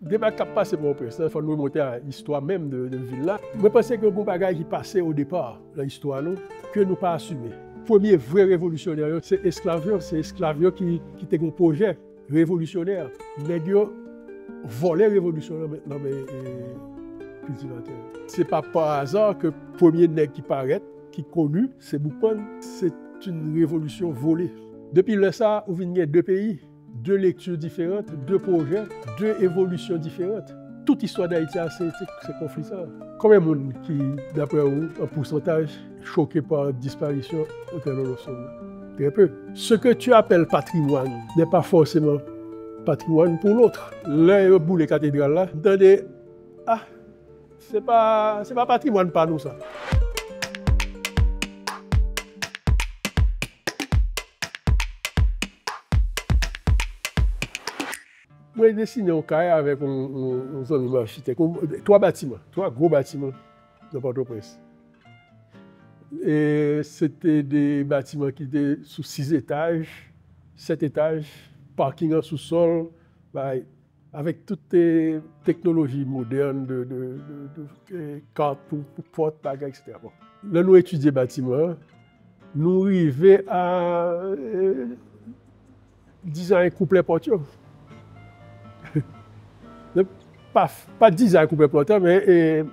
débat qui a passé pour Port-au-Prince, il faut nous remonter à l'histoire même de la ville là. Je pense que bon bagage qui passait au départ dans l'histoire que nous pas assumé. Premier vrai révolutionnaire, c'est esclavio, qui était un projet révolutionnaire. Les gars volaient révolutionnaire dans les cultivateurs. C'est pas par hasard que le premier nègre qui paraît, qui est connu, c'est Boupan. C'est une révolution volée. Depuis là, ça, on vient deux pays, deux lectures différentes, deux projets, deux évolutions différentes. Toute l'histoire d'Haïti, c'est conflit ça. Combien de monde qui, d'après vous, en pourcentage, choqué par la disparition au terme de Très peu. Ce que tu appelles patrimoine n'est pas forcément patrimoine pour l'autre. Là, au bout des cathédrales, là, attendez, c'est pas patrimoine par nous, ça. Moi, j'ai dessiné un carré avec un zone architecte, trois gros bâtiments de Port-au-Prince. Et c'était des bâtiments qui étaient sous 6 étages, 7 étages, parking en sous-sol, avec toutes les technologies modernes de cartes pour portes, etc. Bon. Là, nous étudions les bâtiments, nous arrivons à design complet porture. Pas design complet porteur, mais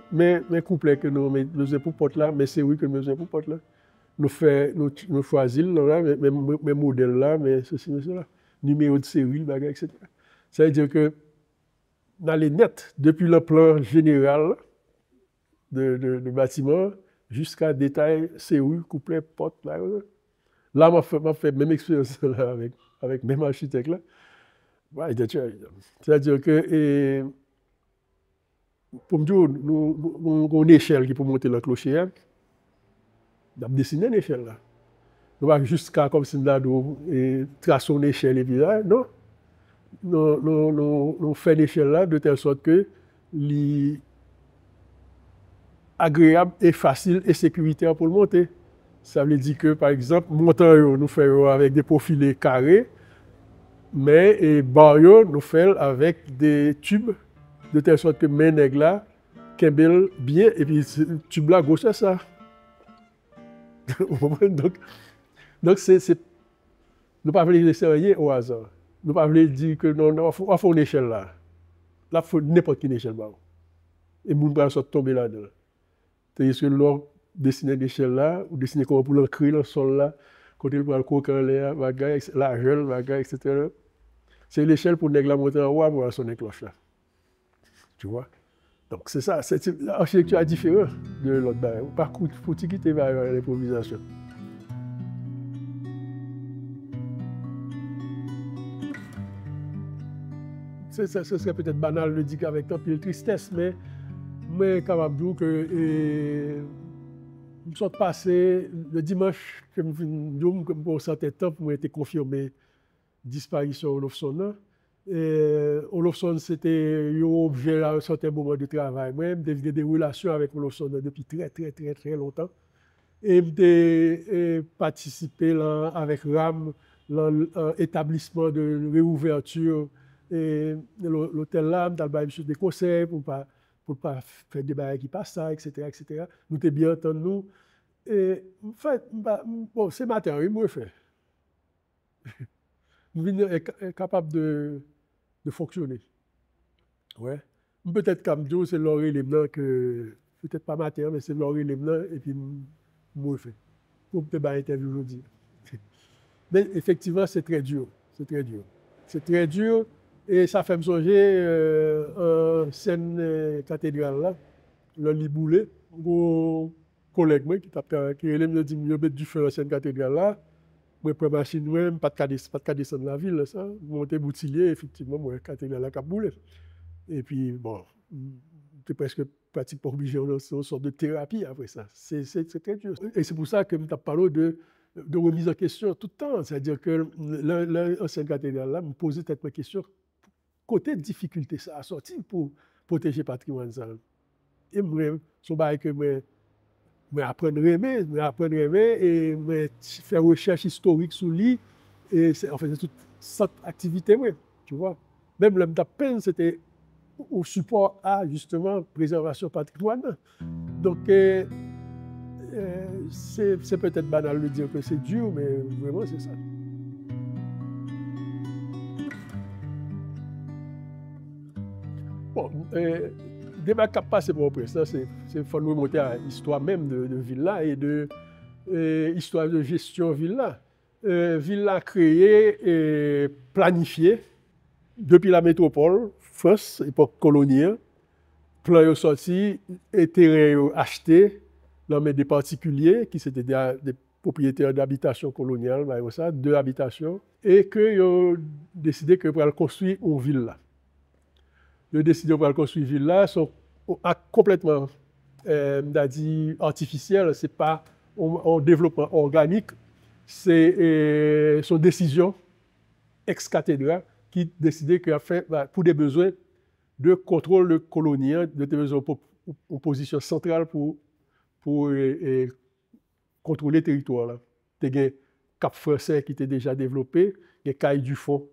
complet que nous faisons pour porte là, mais c'est oui que nous faisons pour porte là. Nous choisissons là, mes modèles là, mais ceci, cela, numéro de série, etc. Ça veut dire que dans les nets, depuis le plan général de bâtiment jusqu'à détail, série, couplet, porte là. Là, je fait même expérience là avec même architecte là. Ouais, c'est-à-dire que pour me dire, nous avons une échelle qui peut monter le clocher. Nous avons dessiné une échelle là. Nous ne jusqu'à comme si nous avons tracé une échelle et puis là, non. Nous faisons une échelle là de telle sorte que c'est agréable et facile et sécuritaire pour le monter. Ça veut dire que, par exemple, montant, nous faisons avec des profilés carrés, mais les barrières, nous faisons avec des tubes, de telle sorte que mes nègres là, kembel bien, et puis le tube là, gauche, c'est ça. donc c'est. Nous ne pouvons pas laisser rien au hasard. Nous ne pouvons pas dire que non, on faut une échelle là. Là, il faut n'importe quelle échelle. Et nous ne sommes tomber là-dedans. C'est-à-dire que l'on dessine une échelle là, ou dessine comment pour l'ancrer dans le sol là, côté pour le coquin en l'air, la gel, etc. C'est l'échelle pour nègre la monter en haut pour sonner cloche là. Tu vois? Donc c'est ça, l'architecture est différente de l'autre barrière. Par contre, il faut quitter l'improvisation. Ce serait peut-être banal de le dire avec tant de tristesse, mais je suis capable de dire que je suis passé le dimanche, que je sentais temps pour être confirmé disparition de Olofsson. Olofsson, c'était un objet à un certain moment de travail. Moi, j'ai des relations avec Olofsson depuis très longtemps. Et j'ai participé là, avec RAM dans l'établissement de réouverture de l'hôtel là, dans des conseils pour ne pas faire des barrières qui passent ça, etc. Nous t'es bien entendu nous. Et en fait, bon, c'est matin, oui, moi, je fais. Nous est capable de fonctionner. Ouais. Peut-être qu'Amdjo, c'est Laurie Lemnan que, peut-être pas matin, mais c'est Laurie Lemnan, et puis moi, je fais. Pour te faire interview aujourd'hui. Mais effectivement, c'est très dur. C'est très dur. Et ça fait me songer en scène cathédrale là, le Liboulé, un collègue moi qui me dit mieux mettre du feu en scène cathédrale là. Moi prends machine même pas de descendre la ville ça, monter boutillier effectivement moi cathédrale là cap boule. Et puis bon, c'est presque pratique pas obligé c'est une sorte de thérapie après ça. C'est très dur. Et c'est pour ça que je parle de remise en question tout le temps, c'est-à-dire que l'ancienne cathédrale là me posait peut-être ma question. Côté de difficulté, ça a sorti pour protéger le patrimoine. Et moi, c'est un que je apprendre à aimer, et faire recherche historique sur lui. Et en fait, c'est toute cette activité, tu vois. Même le peine, c'était au support à justement préservation patrimoine. Donc, c'est peut-être banal de dire que c'est dur, mais vraiment c'est ça. Bon, débat qui a passé pour ça, c'est faut nous remonter à l'histoire même de Villa et de histoire de gestion Villa. Villa créée et planifiée depuis la métropole, France, époque coloniale. Plan sorti et terrain acheté dans des particuliers qui étaient des propriétaires d'habitation coloniale, deux habitations, et qu'ils ont décidé que pour construire une ville là. Ils ont décidé pour construire une ville là, sont complètement artificiel, c'est pas un développement organique, c'est son décision ex cathedra qui décidait que pour des besoins de contrôle colonial, de besoin une position centrale pour contrôler le territoire là. Il y a Cap Français qui était déjà développé, il y a Caille du Fond,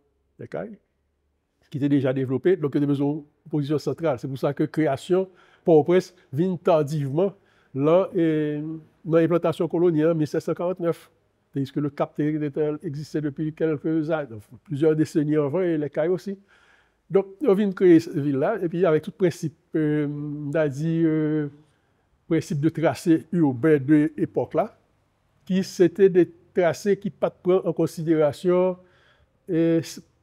qui était déjà développé, donc il y a besoin d'une position centrale. C'est pour ça que création Port-au-Prince vient tardivement dans l'implantation coloniale en 1749. Tandis que le Cap existait depuis plusieurs décennies avant et les Cailles aussi. Donc, on vient de créer cette ville-là, et puis avec tout principe, principe de tracé urbain de l'époque là, qui c'était des tracés qui ne prennent pas en considération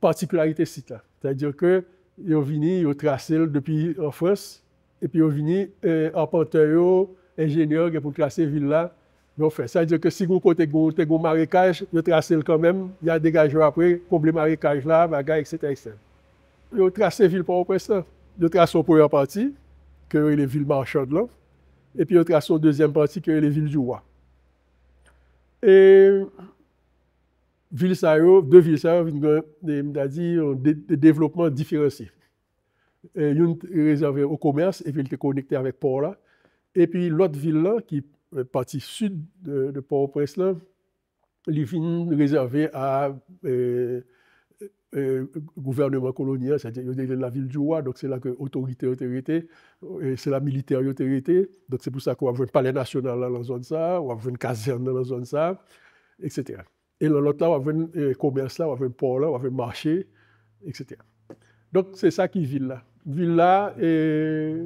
particularité site là. C'est-à-dire que ils ont venu, ils ont tracé depuis en France, et puis ils ont venu arpenteurs, ingénieurs pour tracer la ville là. C'est-à-dire que si vous côté un marécage, ils ont tracé quand même, il y a des dégageurs après, combler le marécage là, bagaille, etc. Ils ont tracé la ville pour Port-au-Prince là. Ils ont tracé la première partie, que les villes marchandes là, et puis ils ont tracé la deuxième partie, que les villes du roi. Et deux villes, ça ont des développements différenciés. Une réservée au commerce, et puis elle était connectée avec Port là. Et puis l'autre ville là, qui est partie sud de Port-au-Prince là, elle est réservée à gouvernement colonial, c'est-à-dire la ville du roi, donc c'est là que l'autorité, c'est la militaire autorité, donc c'est pour ça qu'on a un palais national dans la zone ça, on a une caserne dans la zone ça, etc. Et dans l'autre là, on a un commerce là, on a un port là, on a un marché, etc. Donc c'est ça qui est ville là. Ville là, je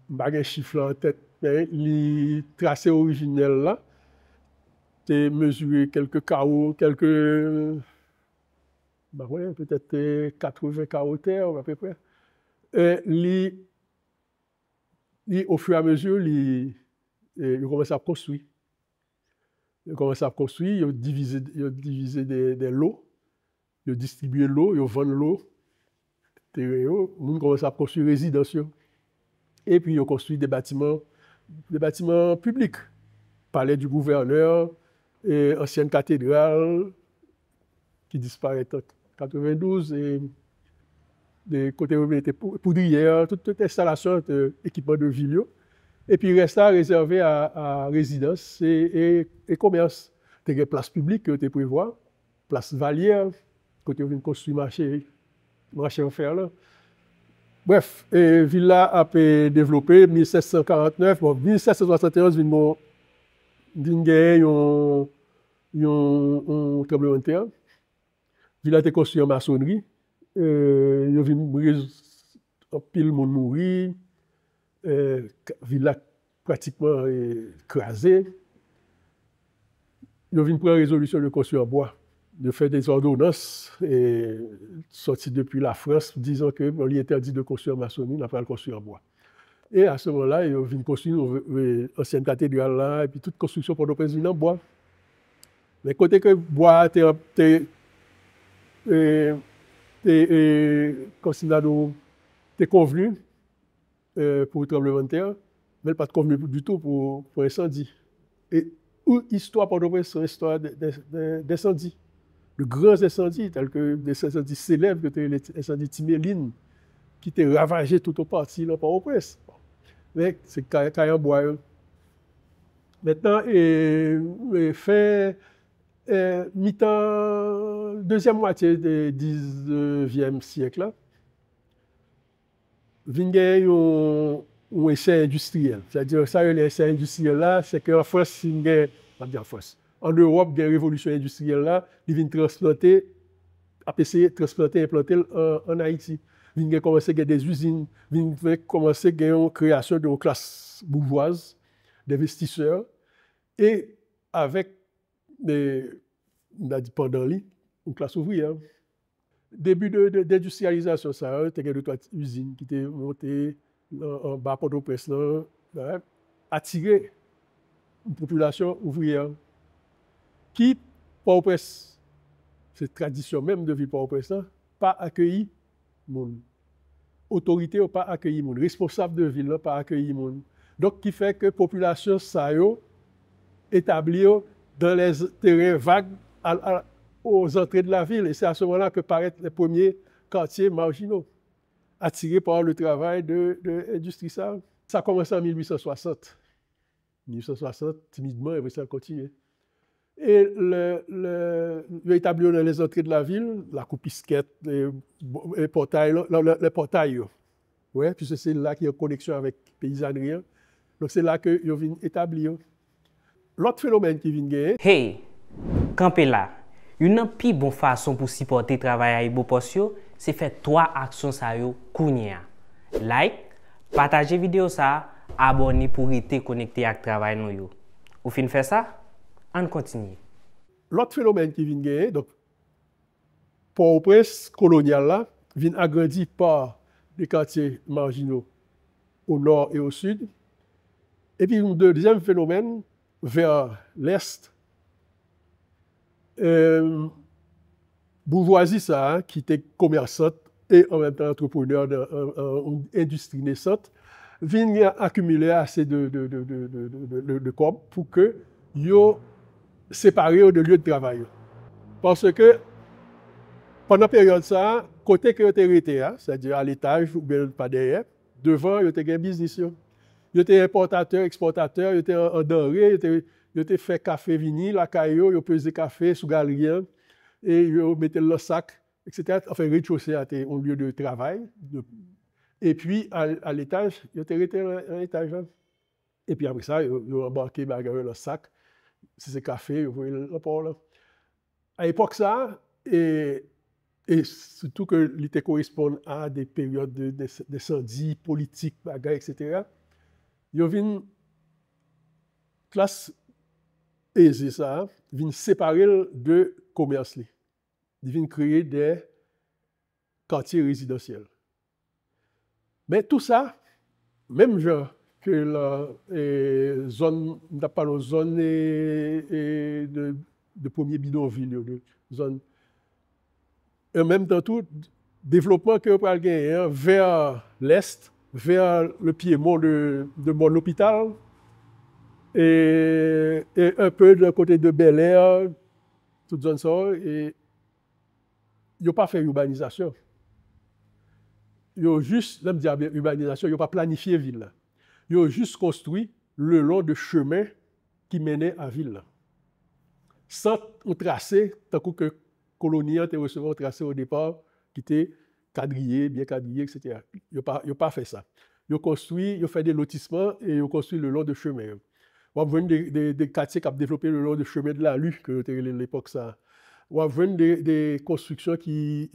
n'ai pas de chiffre en tête, mais le tracé originel là, c'est mesuré quelques carreaux, peut-être 80 caractères à peu près. Au fur et à mesure, il commence à construire. Il commence à construire, il divisé des lots, il distribue l'eau, il vend l'eau, les gens commencent à construire résidence. Et puis, ils construit des bâtiments publics. Palais du gouverneur, ancienne cathédrale qui disparaît en 92, et des côtés où il était poudrière, toute installation d'équipement de ville. Et puis il reste là réservé à résidence et commerce. Il y a des places publiques que tu prévois, place Valière, côté où on construit marché en fer là. Bref, Villa a été développée en 1749. Bon, 1771, il y a un tremblement de terre. Villa a été construite en maçonnerie. Il y a un pile de monde mourir. Villa pratiquement écrasée. Il y a une première résolution de construire en bois, de faire des ordonnances sorties depuis la France, disant qu'on lui interdit de construire en maçonnerie, on n'a pas le construire en bois. Et à ce moment-là, il y a une construire une ancienne cathédrale là, et puis toute construction pour Port-au-Prince en bois. Mais côté que bois était convenu pour le tremblement de terre, mais pas convenu du tout pour l'incendie. Et l'histoire Port-au-Prince, c'est l'histoire d'incendie, de grands incendies, tels que des incendies célèbres, que l'incendie Timéline, qui était ravagé tout au parti là Port-au-Prince. Mais c'est caille en bois. Maintenant, mi-temps, deuxième moitié du 19e siècle, là, vient gagner un essai industriel. C'est-à-dire, ça, l'essai industriel là, c'est qu'en France, en France, en Europe, il y a une révolution industrielle là, ils viennent transplanter, essayer de transplanter, implanter en Haïti. Ils viennent commencer à gagner des usines, ils viennent commencer à gagner une création d'une classe bourgeoise, d'investisseurs, et avec on a dit pendant lui, une classe ouvrière. Début d'industrialisation, ça, il y a deux trois usines qui étaient montées en bas Port-au-Prince, attirer une population ouvrière qui, Port-au-Prince, c'est tradition même de ville Port-au-Prince, pas accueilli monde. Autorité n'a pas accueilli monde. Responsable de ville n'a pas accueilli monde. Donc, qui fait que la population ça établie dans les terrains vagues aux entrées de la ville. Et c'est à ce moment-là que paraissent les premiers quartiers marginaux, attirés par le travail de l'industrie. Ça a commencé en 1860. 1860, timidement, et ça a continué. Et établi dans les entrées de la ville, la coupisquette, les portails. Ouais, puisque c'est là qu'il y a une connexion avec la paysannerie. Donc c'est là qu'ils viennent établir. L'autre phénomène qui vient gagner. Hey, campé là. Une plus bonne façon pour supporter le travail à Ibopos, c'est faire 3 actions ça yo kounya. Like, partager vidéo ça, abonner pour rester connecté avec le travail nous yo. Ou fin faire ça, on continue. L'autre phénomène qui vient gagner, donc Port-au-Prince colonial là, vient agrandi par des quartiers marginaux au nord et au sud. Et puis un deuxième phénomène vers l'est. Bourgeoisie, ça, qui était commerçante et en même temps entrepreneur d'une industrie naissante, vient accumuler assez de corps pour que yo séparé de lieu de travail. Parce que pendant la période ça, côté que vous été, c'est-à-dire à l'étage ou bien pas derrière, devant, vous avez un business. Vous étiez importateur, exportateur, vous étiez en denrée, vous étiez fait café vinyle, la caillou, vous pesez café sous galerie, et vous mettez le sac, etc. Enfin, rez-de-chaussée était un lieu de travail. Et puis, à l'étage, vous étiez à l'étage. Et puis après ça, vous embarquez le sac, si c'est café, vous voyez le port là. À l'époque, ça, et surtout que l'été correspond à des périodes d'incendie politique, bagarre, etc. Il y a une classe aisée, ça, vient séparer de commerce. Il vient créer des quartiers résidentiels. Mais tout ça, même genre que la zone, n'a pas nos zones de premier bidonville, de zone. Et en même temps, tout développement que vous pouvez gagner vers l'est, vers le piémont de mon hôpital, et un peu de côté de Bel Air, toute zone ça, et ils n'ont pas fait urbanisation. Ils ont juste, là, me urbanisation, ils n'ont pas planifié la ville. Ils ont juste construit le long de chemins qui menaient à la ville. Sans un tracé, tant que colonie a recevoir un tracé au départ qui était quadrillé, bien quadrillé, etc. Ils n'ont pas fait ça. Ils ont construit, ils ont fait des lotissements et ils ont construit le long de chemins. On va voir des quartiers qui ont développé le long de chemin de la Lue, que c'était l'époque ça. On va voir des constructions qui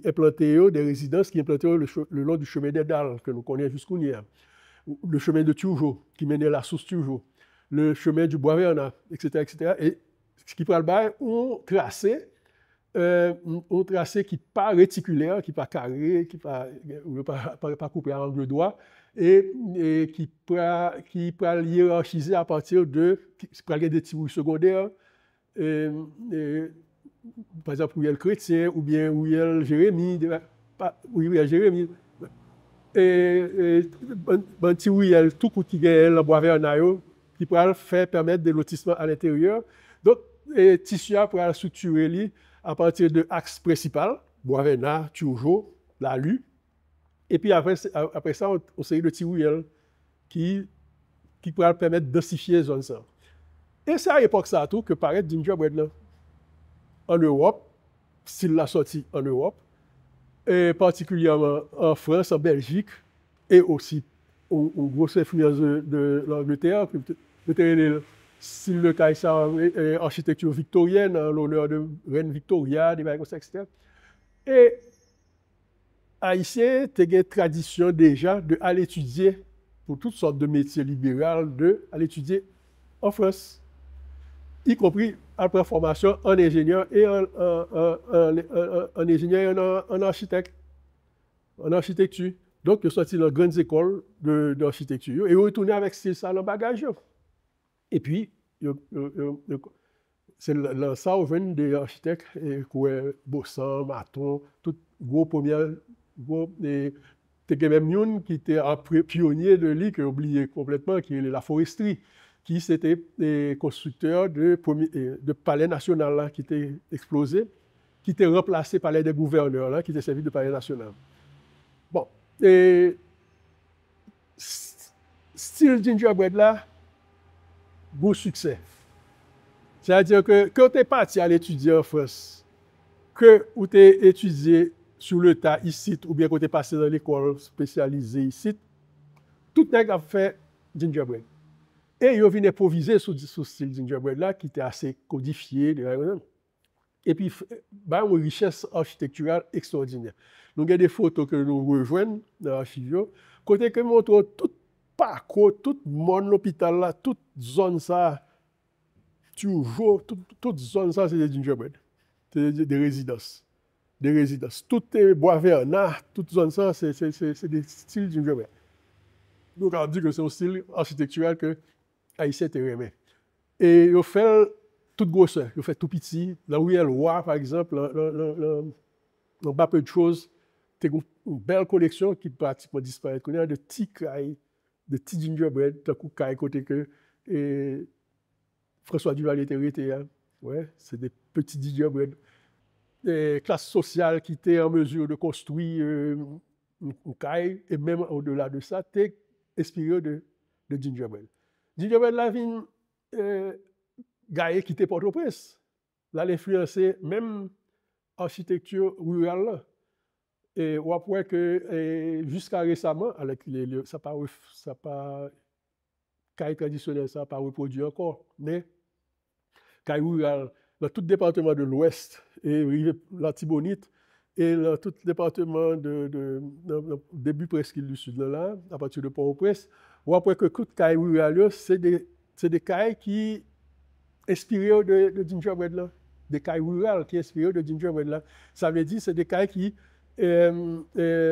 implantaient, des résidences qui implantaient le long du chemin des Dalles, que nous connaissons jusqu'au hier. Le chemin de Turgeau, qui menait à la source Turgeau. Le chemin du Bois-Vernat, etc., etc. Et ce qui prend le bail, on tracé qui n'est pas réticulaire, qui n'est pas carré, qui n'est pas coupé à angle droit, et qui peut hiérarchiser à partir de, qui peut avoir des petits secondaires, par exemple, où il y a le chrétien, ou bien où il y a le Jérémie, où il y a Jérémie. Et un petit où il y a tout qui est le Bois-Vernat, qui peut faire permettre des lotissements à l'intérieur. Donc, tissu pour structurer à partir de l'axe principal, Bois-Vernat, Turgeau, la Lue. Et puis après ça, on sait le petit rouillel qui pourra permettre de densifier les zones. Et c'est à l'époque ça tout que paraît gingerbread là. En Europe, s'il l'a sorti en Europe, et particulièrement en France, en Belgique, et aussi une grosse influence de l'Angleterre, peut-être le style de Kaïsa, architecture victorienne, en l'honneur de Reine Victoria, des bails comme ça, etc. Et Haïtien, tu as une tradition déjà d'aller étudier pour toutes sortes de métiers libéraux, d'aller étudier en France, y compris après formation en ingénieur et en ingénieur et en architecte, en architecture. Donc, je suis sorti dans les grandes écoles d'architecture et retourné avec ça dans le bagage. Et puis, c'est là ça, on vient des architectes, Bossan, Maton, tout gros premiers, gros, et même une qui était un pionnier de l'île, qui a oublié complètement, qui est la foresterie, qui c'était des constructeurs de palais national là, qui était explosé, qui était remplacé par les gouverneurs là, qui était servi de palais national. Bon, et style gingerbread là, beau succès. C'est-à-dire que quand tu es parti à l'étudier en France, que tu es étudié sur le tas ici, ou bien que tu es passé dans l'école spécialisée ici, tout le monde a fait gingerbread. Et ils viennent improviser sur ce style gingerbread là, qui était assez codifié. Et puis, bah, une richesse architecturale extraordinaire. Nous avons des photos que nous rejoignons dans l'archive, côté que nous montrons tout parcours, tout le monde, l'hôpital là, toute zone ça, toujours, toute zone ça, c'est des gingerbread. C'est des résidences. Des résidences. Tout est Bois-Vernat, toute zone ça, c'est des styles gingerbread. Donc, on dit que c'est un style architectural que Haïtien te remet. Et ils fait toute grosseur, ils fait tout petit. Là où il y a le roi, par exemple, on pas peu de choses. C'est une belle collection qui pratiquement disparaît. On a de petits cailles, de petits gingerbread, de coups cailles côté que François Duvalier était. Ouais, c'est des petits gingerbread. Des classes sociales qui étaient en mesure de construire une caille, et même au-delà de ça, t'es inspiré de gingerbread. Gingerbread la vient Gaïe qui était Port-au-Prince. Là, l'influencer même architecture rurale là. Et on voit que jusqu'à récemment, avec ça pas caille traditionnelle, ça n'a pas reproduit encore, mais caille rurale, dans tout le département de l'Ouest, et la Tibonite, et dans tout le département début presqu'île du Sud, là, à partir de Port-au-Prince, on voit que toute caille rurale, c'est des cailles qui inspirées de gingerbread là, des cailles rurales qui inspirées de gingerbread là. Ça veut dire c'est des cailles qui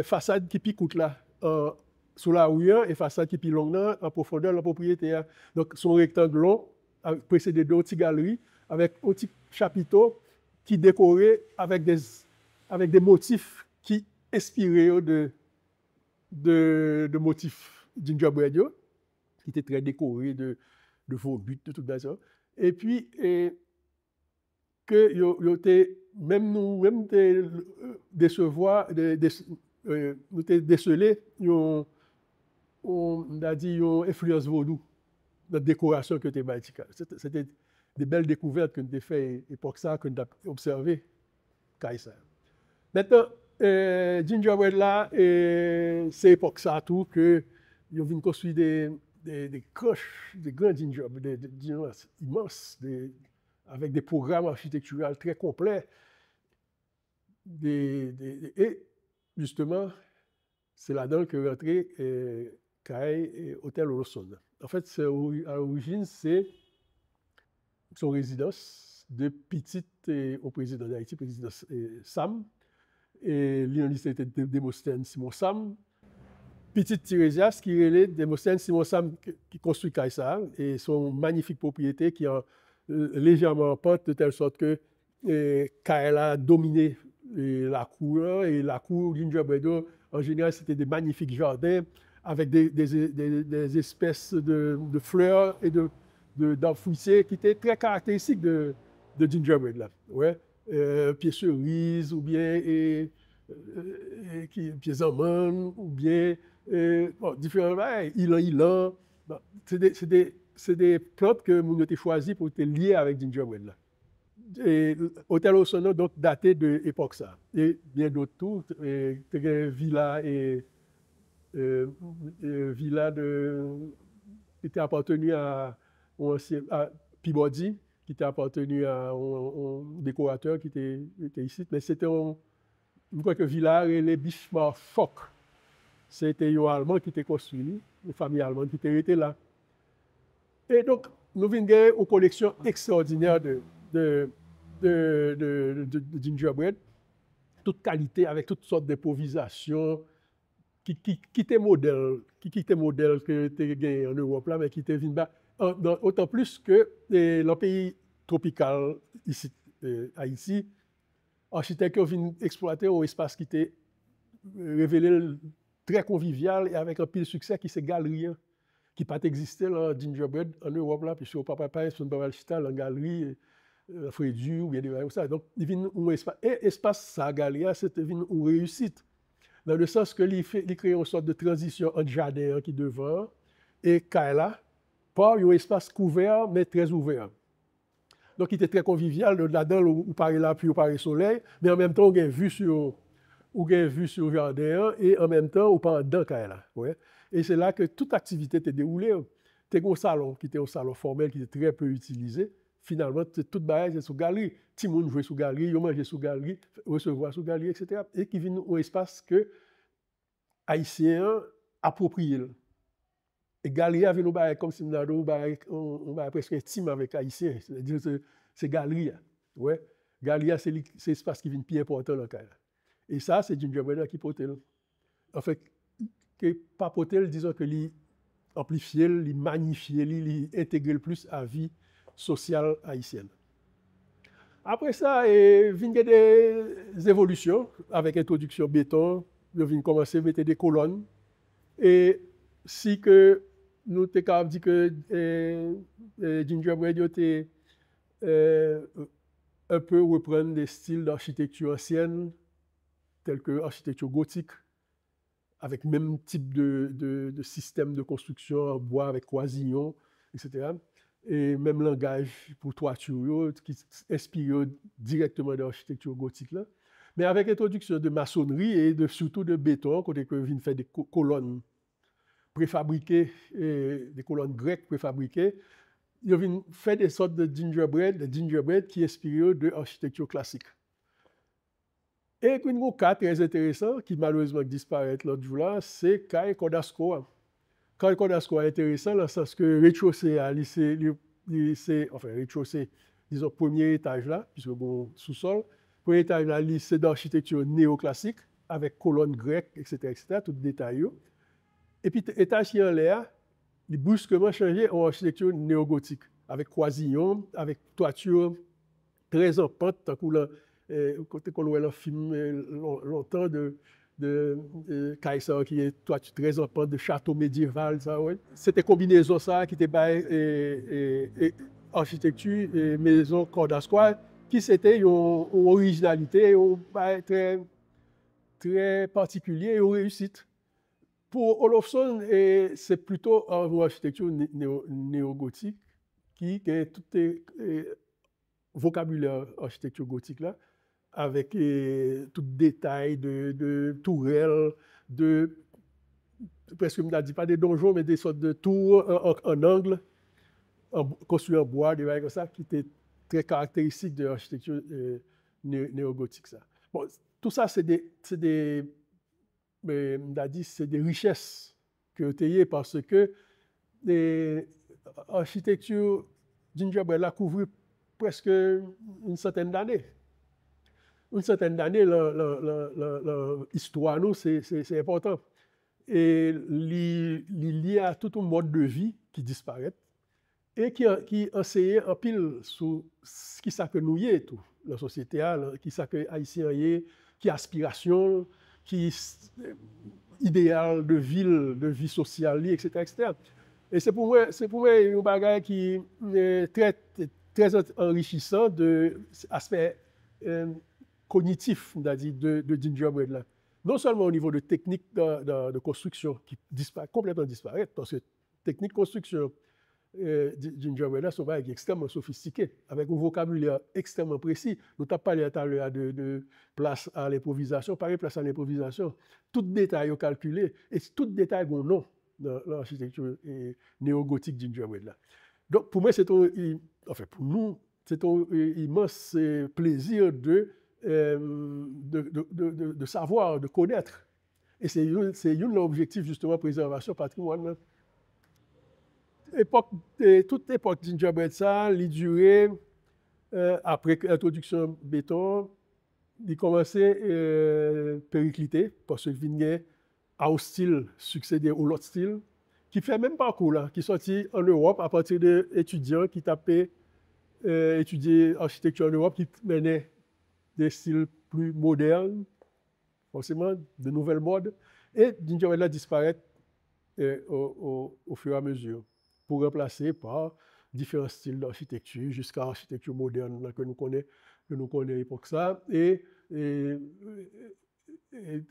façade qui picoute là, sous la rue et façade qui pique longue là, en profondeur la propriété. Donc son rectangle long précédé de petites galeries avec un petit chapiteau qui décoré avec des motifs qui inspirés de motifs gingerbread qui étaient très décorés de vos buts, de tout ça. Et puis, que même nous, même décevoir, nous décelé, on a dit, une influence vaudou dans la décoration que tu as fait. C'était des belles découvertes que nous avons fait à l'époque ça, que nous avons observé. Maintenant, gingerbread là, c'est époque ça tout que ils ont vu construire des coches, des grands gingerbread, des immenses, avec des programmes architecturaux très complets. Et justement, c'est là-dedans que rentré Caille et Hôtel Rosson. En fait, à l'origine, c'est son résidence de petite au président d'Haïti, président Sam, et l'université de Démosthène Simon Sam. Petite Tirésias qui relève Démosthène Simon Sam qui construit Caïssa et son magnifique propriété qui est légèrement en pente de telle sorte que Caïlla a dominé la cour et la cour gingerbread en général c'était des magnifiques jardins avec des espèces de fleurs et d'arbres fruitiers qui étaient très caractéristiques de gingerbread là. Ouais. Pieds cerises ou bien pieds amandes ou bien différents ilan. Bon, c'est des plantes que nous avons choisies pour être liées avec gingerbread là. Hôtel Osono, donc daté de l'époque ça. Et bien d'autres tout, villa et villa qui était appartenu à Peabody, qui était appartenu à un décorateur qui était ici, mais c'était je crois que villa et les Bismarck Fock. C'était un Allemand qui était construit, une famille allemande qui était là. Et donc, nous venons une collection extraordinaire de gingerbread, toute qualité, avec toutes sortes d'improvisations, qui était modèle que tu as gagné en Europe, là, mais qui était venu autant plus que dans le pays tropical, ici, Haïti, l'architecte vient exploiter un espace qui était révélé très convivial et avec un pile succès qui c'est galerie, qui n'a pas existé là, gingerbread en Europe, là, puisque au papa, c'est une barrage en galerie, Frédu, ou bien des choses comme ça. Donc, il vient un espace. Et l'espace, ça, galerie, c'était une réussite. Dans le sens que il crée une sorte de transition entre jardin qui est devant et Kaila, par un espace couvert, mais très ouvert. Donc, il était très convivial. Là-dedans, on parlait là, puis on parlait soleil, mais en même temps, on a vue sur le jardin et en même temps, on parle dans Kaila. Ouais. Et c'est là que toute activité était déroulée. Tu as un salon qui était un salon formel qui était très peu utilisé. Finalement, toute bagaille c'est sous galerie. Tout le monde jouait sous galerie, ils mangeaient sous galerie, recevoir sous galerie, etc. Et qui vient un espace que Haïtiens approprient. Et galerie avait nous comme si on va presque intime avec Haïtiens. C'est-à-dire c'est galerie. Ouais. Galerie, c'est l'espace qui vient plus important dans le cas. Et ça, c'est gingerbread qui porte. En fait, que pas porter, disons que lui amplifier, lui magnifier, lui intégrer plus à la vie sociale haïtienne. Après ça, il y a des évolutions avec l'introduction béton. Il vient commencer à mettre des colonnes. Et si que nous sommes capables de dire que gingerbread était un peu reprendre des styles d'architecture ancienne, tels que l'architecture gothique, avec le même type de système de construction en bois avec croisillons, etc. Et même langage pour toiture qui inspire directement de l'architecture gothique là. Mais avec l'introduction de maçonnerie et surtout de béton, quand on vient faire des colonnes préfabriquées, des colonnes grecques préfabriquées, ils viennent faire des sortes de gingerbread qui inspirent de l'architecture classique. Et un cas très intéressant qui malheureusement disparaît l'autre jour là, c'est Caille Codasco. Caille Codasco est intéressant dans le sens que rez-de-chaussée, enfin rez-de-chaussée, disons premier étage là, puisque bon sous-sol, premier étage là, c'est d'architecture néoclassique avec colonnes grecques, etc., tout détaillé. Et puis étage qui est en l'air, il brusquement changé en architecture néogothique avec croisillon, avec toiture très en pente, tant qu'on côté qu'on voit le film longtemps de Kaiser qui est toiture très en pente de château médiéval, ça ouais. C'était combinaison ça qui était architecture et maison Cordascois qui c'était une originalité très très particulier et une réussite. Pour Olofsson, c'est plutôt une architecture néo-gothique qui est tout vocabulaire architecture gothique là, avec tout détail de tourelles, presque je ne dis pas des donjons, mais des sortes de tours en angle, construits en bois, des choses comme ça, qui étaient très caractéristiques de l'architecture néo-gothique. Bon, tout ça, c'est des richesses que tu as parce que l'architecture gingerbread a couvert presque une centaine d'années. Une centaine d'années, l'histoire, nous, c'est important. Et lié à tout un mode de vie qui disparaît et qui enseigne en pile sur ce qui s'accueille tout, la société, qui s'accueille haïtien, qui aspiration, qui idéal de ville, de vie sociale, etc., etc. Et c'est pour moi un bagage qui est très enrichissant de l'aspect cognitif de gingerbread là. Non seulement au niveau de technique de construction qui complètement disparaît, parce que technique de construction, gingerbread là, sont extrêmement sophistiqués, avec un vocabulaire extrêmement précis. Nous avons parlé tout à l'heure de place à l'improvisation, pareil, place à l'improvisation. Tout détail est calculé, et tout détail est non dans l'architecture néo-gothique gingerbread là. Donc, pour moi, enfin, pour nous, c'est un immense plaisir de savoir, de connaître. Et c'est un objectif, justement, préservation patrimoine. Toute époque gingerbread, ça, il durait, après l'introduction béton, il commençait à péricliter, parce qu'il venait à un style succédé au l'autre style, qui fait même parcours là, qui est sorti en Europe à partir d'étudiants qui tapaient étudier architecture en Europe, qui menaient des styles plus modernes, forcément de nouvelles modes, et gingerbread là disparaît au fur et à mesure, pour remplacer par différents styles d'architecture, jusqu'à l'architecture moderne là, que nous connaissons à l'époque ça. Et il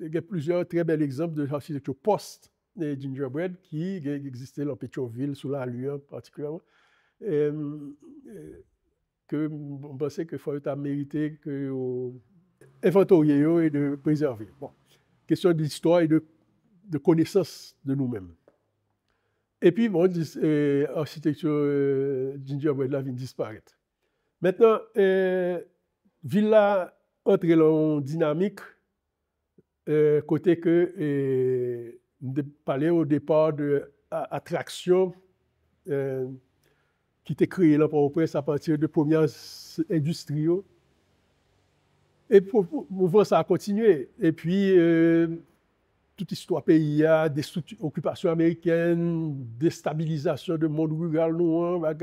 y a plusieurs très bels exemples de l'architecture post-gingerbread qui existaient dans Pétionville, sous la Lune particulièrement, que on pensait qu'il fallait mériter que inventorier et de préserver. Bon, question d'histoire et de connaissance de nous-mêmes. Et puis, bon, l'architecture gingerbread là vient disparaître. Maintenant, Villa entre en dynamique, côté que nous parlé au départ d'attraction qui était créée là pour à partir de premières industries. Et pour mouvement ça a continué. Et puis, toute histoire pays, occupation américaine, déstabilisation du monde rural noir,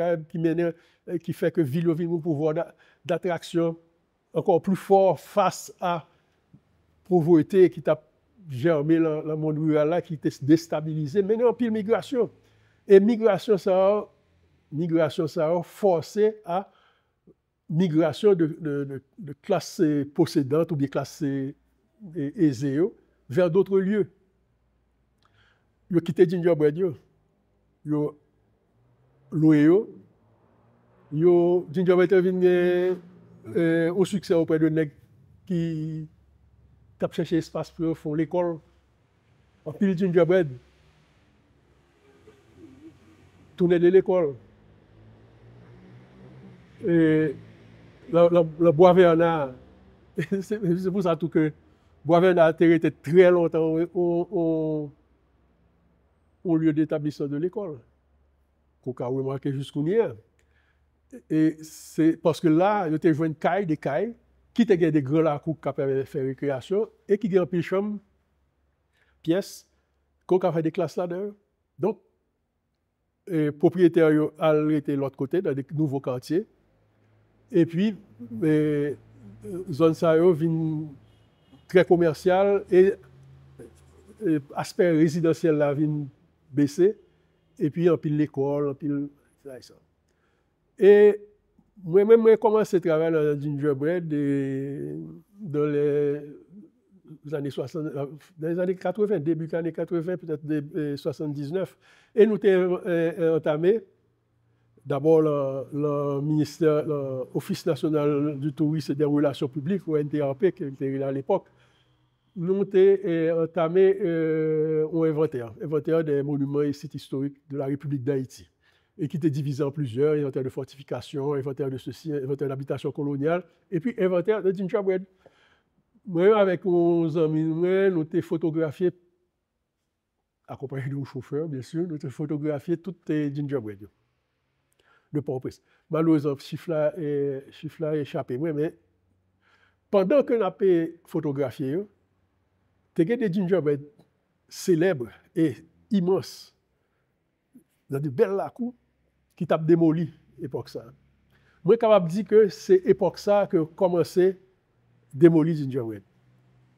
qui fait que ville a un pouvoir d'attraction encore plus fort face à pauvreté qui t'a germé dans le monde rural là, qui était déstabilisé. Maintenant, pile migration. Et migration, ça a forcé à migration de classes possédantes ou bien classes aisées vers d'autres lieux. Ils ont quitté gingerbread, ils ont loué, gingerbread est venu au succès auprès de nègres qui ont cherché espace pour faire l'école. En pile gingerbread, tourner de l'école. Et le Bois-Vernard, c'est pour ça tout que Bois-Vernard a été très longtemps au lieu d'établissement de l'école, qu'on a remarqué jusqu'au hier. Et c'est parce que là, il y a des cailles, qui étaient des grands lacous qui avaient fait récréation, et qui ont pile chambre, pièces, qu'on a fait des classes là-dedans. Donc, les propriétaires ont été de l'autre côté, dans des nouveaux quartiers. Et puis, zone ça vient très commercial et aspect résidentiel là vient baisser. Et puis, en pile l'école, en pile ça. Et moi-même, j'ai commencé à travailler dans le gingerbread dans les années 60, dans les années 80, début des années 80, peut-être 79. Et nous avons entamé d'abord le ministère, l'Office national du tourisme et des relations publiques, ou NTRP, qui était là à l'époque. Nous avons entamé un inventaire des monuments et sites historiques de la République d'Haïti, et qui était divisé en plusieurs, inventaire de fortification, inventaire de ceci, inventaire d'habitation coloniale, et puis inventaire de gingerbread. Moi, avec nos amis, nous avons photographié, accompagné de nos chauffeurs, bien sûr, nous avons photographié toutes les gingerbread de Port-au-Prince. Malheureusement, chiffre là échappé. Mais pendant que nous avons photographié, il y a des gingerbread célèbres et immenses, dans de belles lacous, qui t'ont démoli l'époque ça. Moi, je suis capable de dire que c'est l'époque ça que commencé à démolir gingerbread.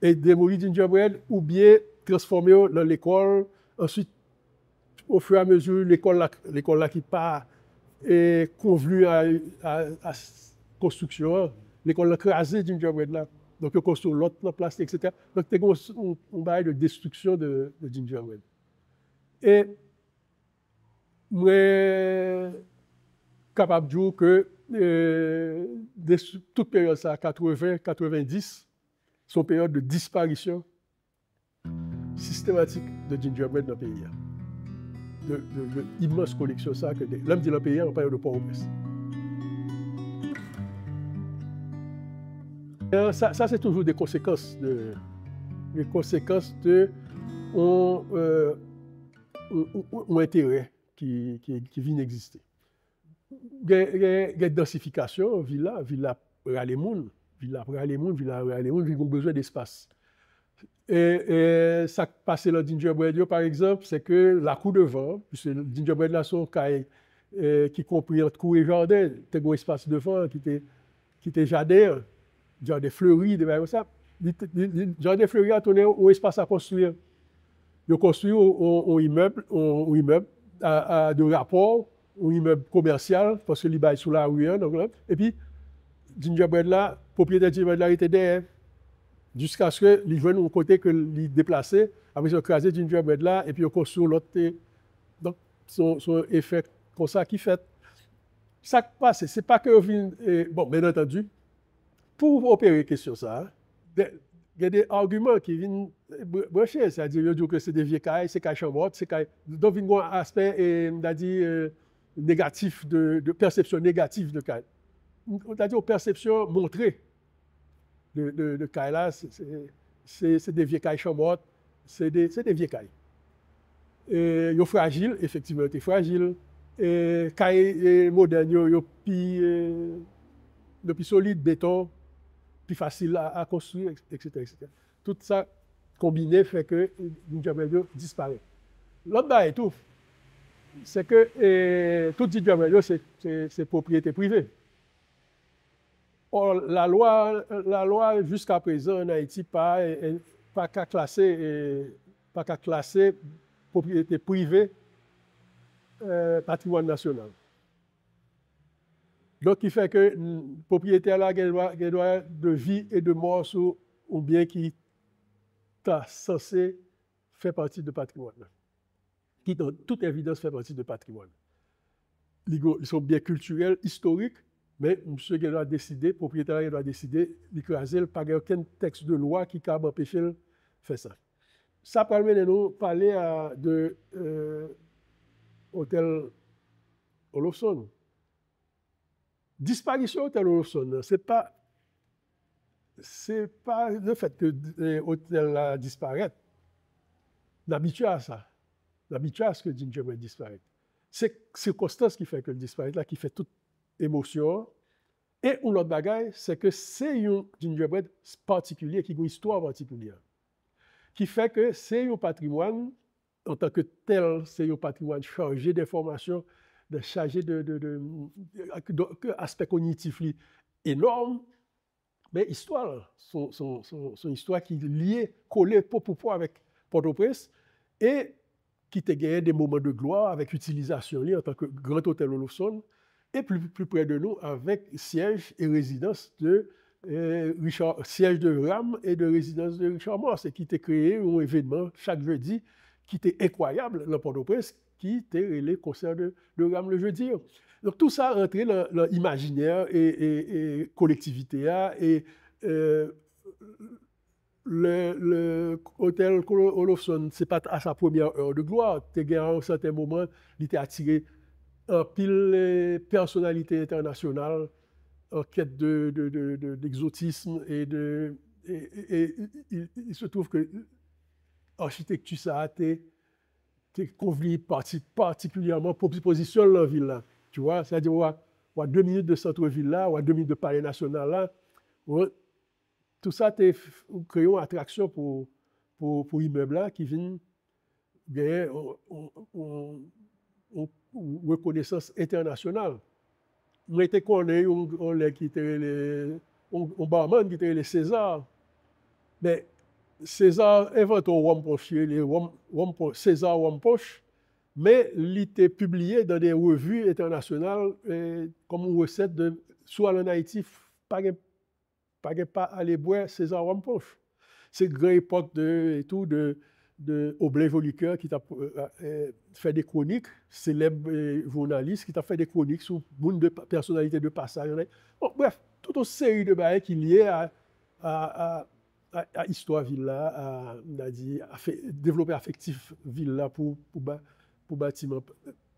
Et démolir gingerbread ou bien transformer dans l'école. Ensuite, au fur et à mesure, l'école là qui part et convenu à construction, l'école a crasé gingerbread là. Donc, il construit l'autre place, etc. Donc, il y a un bail de destruction de gingerbread. Et moi, capable de dire que toute période, ça, 80-90, sont période de disparition systématique de gingerbread dans le pays. De immense collection, ça, que l'homme dit dans le pays, on parle de Port-au-Prince. Ça c'est toujours des conséquences de un intérêt qui vient d'exister. Il y a une densification, villa râle-moun, villa ont besoin d'espace. Et ça qui passe dans le gingerbread, par exemple, c'est que la cour de vent, puisque le gingerbread là sont caille qui compris entre cour et jardin, tu as un espace devant qui était jardin fleuri, des comme ça. Jardin fleuri a tourné un espace à construire. Ils construit un immeuble de rapport, un immeuble commercial, parce que il est sous la rue. Et puis, gingerbread là, propriétaire de gingerbread là était derrière. Jusqu'à ce que les jeunes ont côté que les déplacés, après ils ont crasé gingerbread là, et puis ils ont construit l'autre. Donc, son effet comme ça qui fait. Ça qui passe, c'est pas que. Bon, bien entendu, pour opérer question ça, il y a des arguments qui viennent brancher, c'est-à-dire que c'est des vieilles cailles, c'est cailles chambottes, c'est cailles. Donc, il y a un aspect, négatif, de perception négative de cailles. C'est-à-dire perception montrée de cailles là, c'est des vieilles cailles chambottes, c'est des vieilles cailles. Ils sont fragiles, effectivement, ils sont fragiles. Et cailles modernes, ils sont plus solides, béton, plus facile à construire, etc. Tout ça combiné fait que le gingerbread disparaît. L'autre bas et tout, c'est que tout gingerbread c'est propriété privée. Or, la loi jusqu'à présent en Haïti pas qu'à classer propriété privée patrimoine national. Donc, il fait que le propriétaire là, il doit de vie et de mort sur un bien qui est censé faire partie du patrimoine. Qui, dans toute évidence, fait partie du patrimoine. Ils sont bien culturels, historiques, mais monsieur doit décider, le propriétaire doit décider d'écraser, pas aucun texte de loi qui peut empêcher de faire ça. Ça permet de nous parler de Hôtel Olofsson. Disparition Hôtel Olofsson, c'est pas le fait que l'hôtel disparaît. L'habitude à ça. L'habitude à ce que le gingerbread disparaît. C'est circonstance qui fait que le disparaît, là, qui fait toute émotion. Et une autre bagaille, c'est que c'est un gingerbread particulier, qui a une histoire particulière. Qui fait que c'est un patrimoine, en tant que tel, c'est un patrimoine chargé d'informations, chargé d'aspects cognitifs énormes, mais histoire, son histoire qui est liée, collée pour avec Port-au-Prince, et qui a gagné des moments de gloire avec l'utilisation en tant que Grand Hôtel Olofsson, et plus près de nous, avec siège et résidence de siège de RAM et de résidence de Richard Morse, et qui a créé un événement chaque jeudi qui était incroyable dans Port-au-Prince, qui était le concert de RAM le jeudi. Donc tout ça rentré dans l'imaginaire et collectivité. Et le hôtel Olofsson, ce n'est pas à sa première heure de gloire. À un certain moment, il était attiré en pile personnalité internationale en quête d'exotisme et il se trouve que l'architecture ça a été convié particulièrement pour position dans la ville là. Tu vois, c'est-à-dire on a 2 minutes de centre-ville là, on a 2 minutes de palais national là. Tout ça a créé une attraction pour l'immeuble là qui vient gagner une reconnaissance internationale. On était connu, on qui était un barman qui était les César. Mais César invente un rhum poche, César rhum poche, mais il était publié dans des revues internationales comme une recette de soit en Haïti, pas aller boire César rhum poche. C'est une grande époque de de Oblin Voliqueur qui t'a fait des chroniques, célèbre journaliste qui t'a fait des chroniques sur une de personnalité de passage. Bon, bref, toute une série de bagages qui liées à histoire ville là, développer affectif ville là pour bâtiment,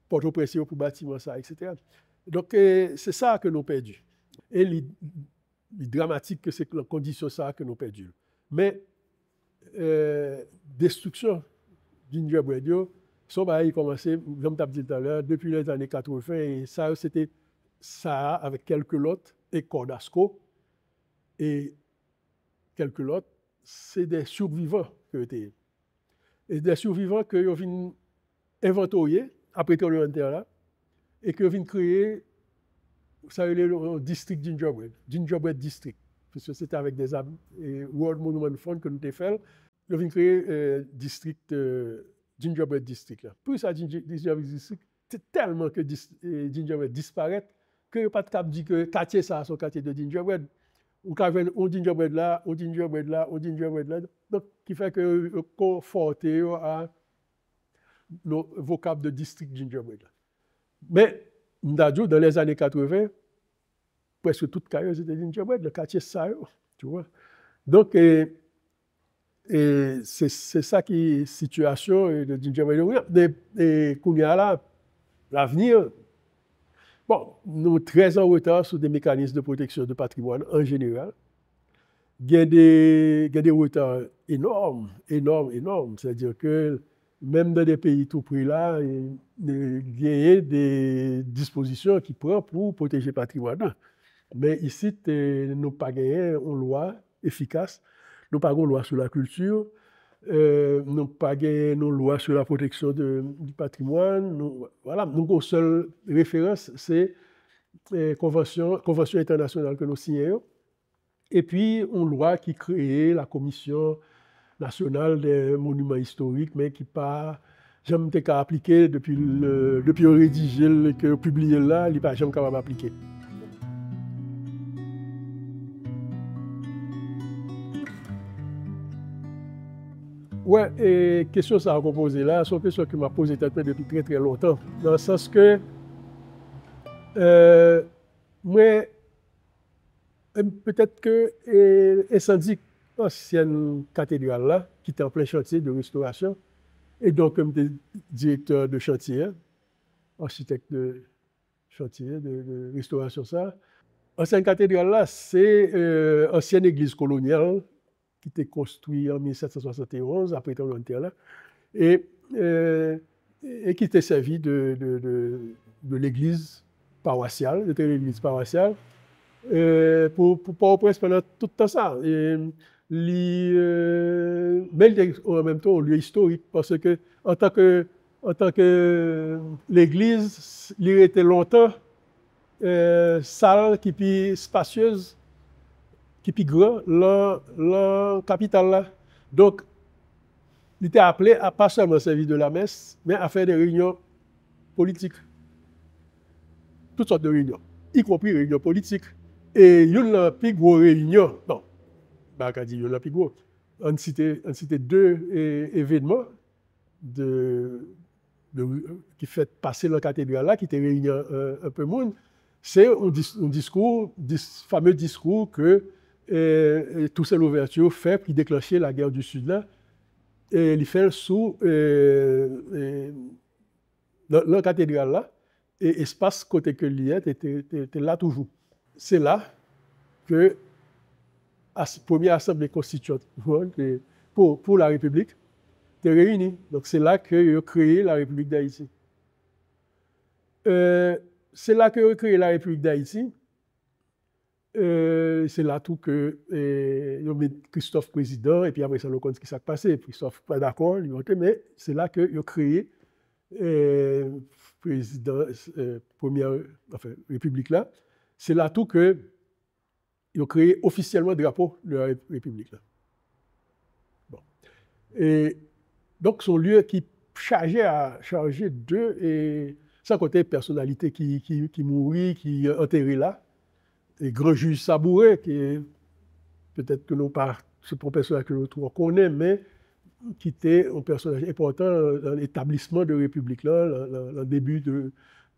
Port-au-Prince pour bâtiment ça, etc. Donc c'est ça que nous perdu. Et le dramatique que c'est la condition ça que nous perdu. Mais destruction Gingerbread, son bail commencé, comme tu as dit tout à l'heure, depuis les années 80, et ça, c'était ça avec quelques lots, et Cordasco, et quelques lots, c'est des survivants que tu et des survivants que vous venez inventorier après le terre là, et que vous venez créer, ça le district Gingerbread District, parce que c'était avec des World Monument Fund que nous avons fait. Nous avons créé district Gingerbread District. Là. Pour ça, Gingerbread District, c'est tellement que Gingerbread disparaît que n'y a pas de cap dit que quartier ça, son quartier de Gingerbread. Ou qu'il y a un Gingerbread là, un Gingerbread là, un Gingerbread là. Donc, qui fait que conforter à le vocable de district Gingerbread. Là. Mais, dans les années 80, presque toute carrière c'était Gingerbread, le quartier ça, tu vois. Donc, et c'est ça qui est la situation de Gingerbread. Et qu'on y a là, l'avenir, bon, nous sommes très en retard sur des mécanismes de protection de patrimoine en général. Il y a des retards énormes. C'est-à-dire que même dans des pays tout près là, il y a des dispositions qui prennent pour protéger le patrimoine. Mais ici, nous n'avons pas gagné une loi efficace. Nous n'avons pas de loi sur la culture, nous n'avons pas de loi sur la protection du patrimoine. Voilà, donc la seule référence, c'est la convention internationale que nous signons. Et puis, une loi qui crée la Commission nationale des monuments historiques, mais qui n'a pas jamais été appliquée depuis rédigé, que publié là, il n'est pas jamais capable d'appliquer. Ouais, et question ça a posé là, c'est une question qui m'a posée depuis très très longtemps, dans le sens que moi, peut-être que l'incendie ancienne cathédrale là, qui était en plein chantier de restauration, et donc comme directeur de chantier, architecte de chantier de restauration ça, ancienne cathédrale là, c'est ancienne église coloniale qui était construite en 1771 après le là, et qui était servi de l'église paroissiale, de l'église paroissiale, pour Port-au-Prince pendant tout le temps ça. Mais en même temps un lieu historique, parce que en tant que l'église, il était longtemps salle qui est spacieuse, qui est grand, la capitale là. Donc, il était appelé à pas seulement servir de la messe, mais à faire des réunions politiques. Toutes sortes de réunions, y compris réunions politiques. Et il y a une plus grosse réunion, non, il y a une plus grosse. On citait deux événements qui fait passer la cathédrale là, qui était réuni un peu monde. C'est un discours, fameux discours que Toussaint Louverture fait pour déclencher la guerre du Sud là. Et il fait sous la cathédrale là, et espace côté que l'IET était là toujours. C'est là que la première assemblée constituante pour la République était réunie. Donc c'est là qu'ils ont créé la République d'Haïti. C'est là qu'ils ont créé la République d'Haïti. C'est là tout que ils ont mis Christophe président, et puis après ça, on compte ce qui s'est passé. Christophe pas d'accord, mais c'est là qu'ils ont créé président, première République là. C'est là tout que ils ont créé officiellement le drapeau de la République là. Bon. Et donc, son lieu qui chargé d'eux, et sans compter personnalité qui mourit, qui est enterré là. Et grand juge Sabouret, qui est peut-être que non pas, c'est pour personnage que nous connaissons, mais qui était un personnage important dans l'établissement de la République, là, le début de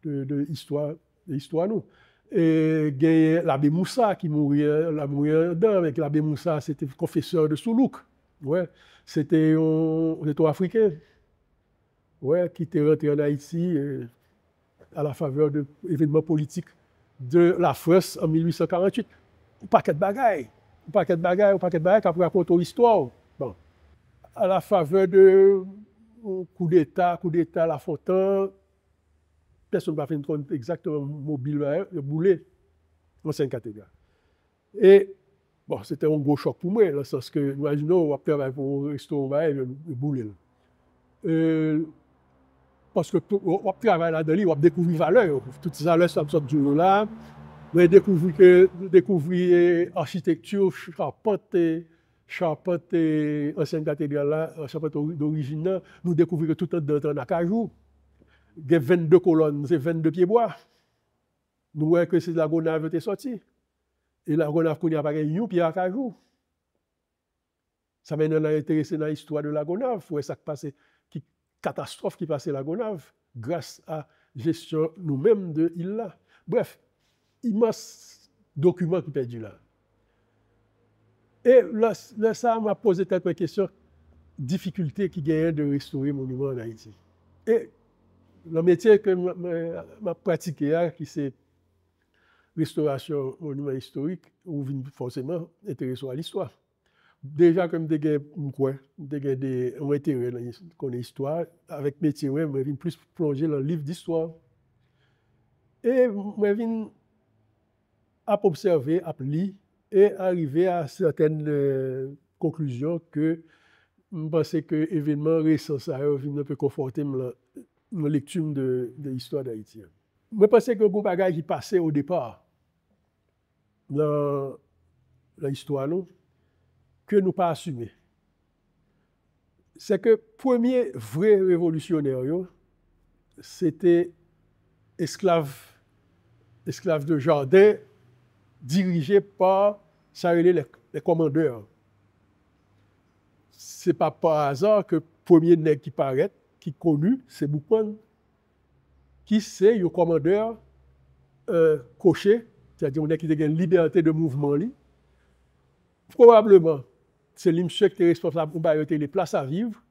l'histoire. Nous. Et il y a l'abbé Moussa qui mourit dedans, mais l'abbé Moussa, c'était le confesseur de Soulouk. Ouais. C'était un Africain, ouais, qui était rentré en Haïti à la faveur de l'événement politique de la France en 1848. Un paquet de bagailles, qui a raconté l'histoire. Bon. À la faveur de coup d'État, La Fontaine, personne ne va faire compte exactement mobile, le boulet, l'ancienne cathédrale. Et bon, c'était un gros choc pour moi, dans le sens que, imaginons, on travaille pour un restaurant, le boulet. Parce que on travaille là-dedans, on découvre valeur. Toutes ces valeurs sont sorties du là. On découvrir l'architecture charpente ancienne cathédrale là, charpente d'origine, nous découvrons tout le temps dans Acajou. Il y a 22 colonnes, c'est 22 pieds bois. Nous voyons que c'est la gonave qui était sortie. Et la gonave qu'on a pas gagné, puis à Acajou. Ça m'a intéressé dans l'histoire de la gonave. Où ça passait, qui catastrophe qui passait la gonave, grâce à la gestion nous-mêmes de l'île là. Bref, immense document qui perdu là. Et là, ça m'a posé quelques questions, difficultés qui gagnent de restaurer mon monument en Haïti. Et le métier que je pratiqué, qui c'est restauration monument historique, ou forcément intéressant à l'histoire. Déjà, comme des gars, des intérêt dans l'histoire, avec métier, je viens plus plonger dans le livre d'histoire. Et je viens à observer, à lire, et arriver à certaines conclusions que je pensais que l'événement récent, ça a peu conforter dans la lecture de l'histoire d'Haïti. Je pensais que le bagage qui passait au départ dans l'histoire, que nous pas assumé. C'est que le premier vrai révolutionnaire, c'était esclave de jardin, dirigé par les commandeurs. Ce n'est pas par hasard que le premier nègre qui paraît, qui est connu, c'est Boukman, qui c'est le commandeur coché, c'est-à-dire qui a une liberté de mouvement. Probablement, c'est l'immonsieur qui est responsable pour les places à vivre.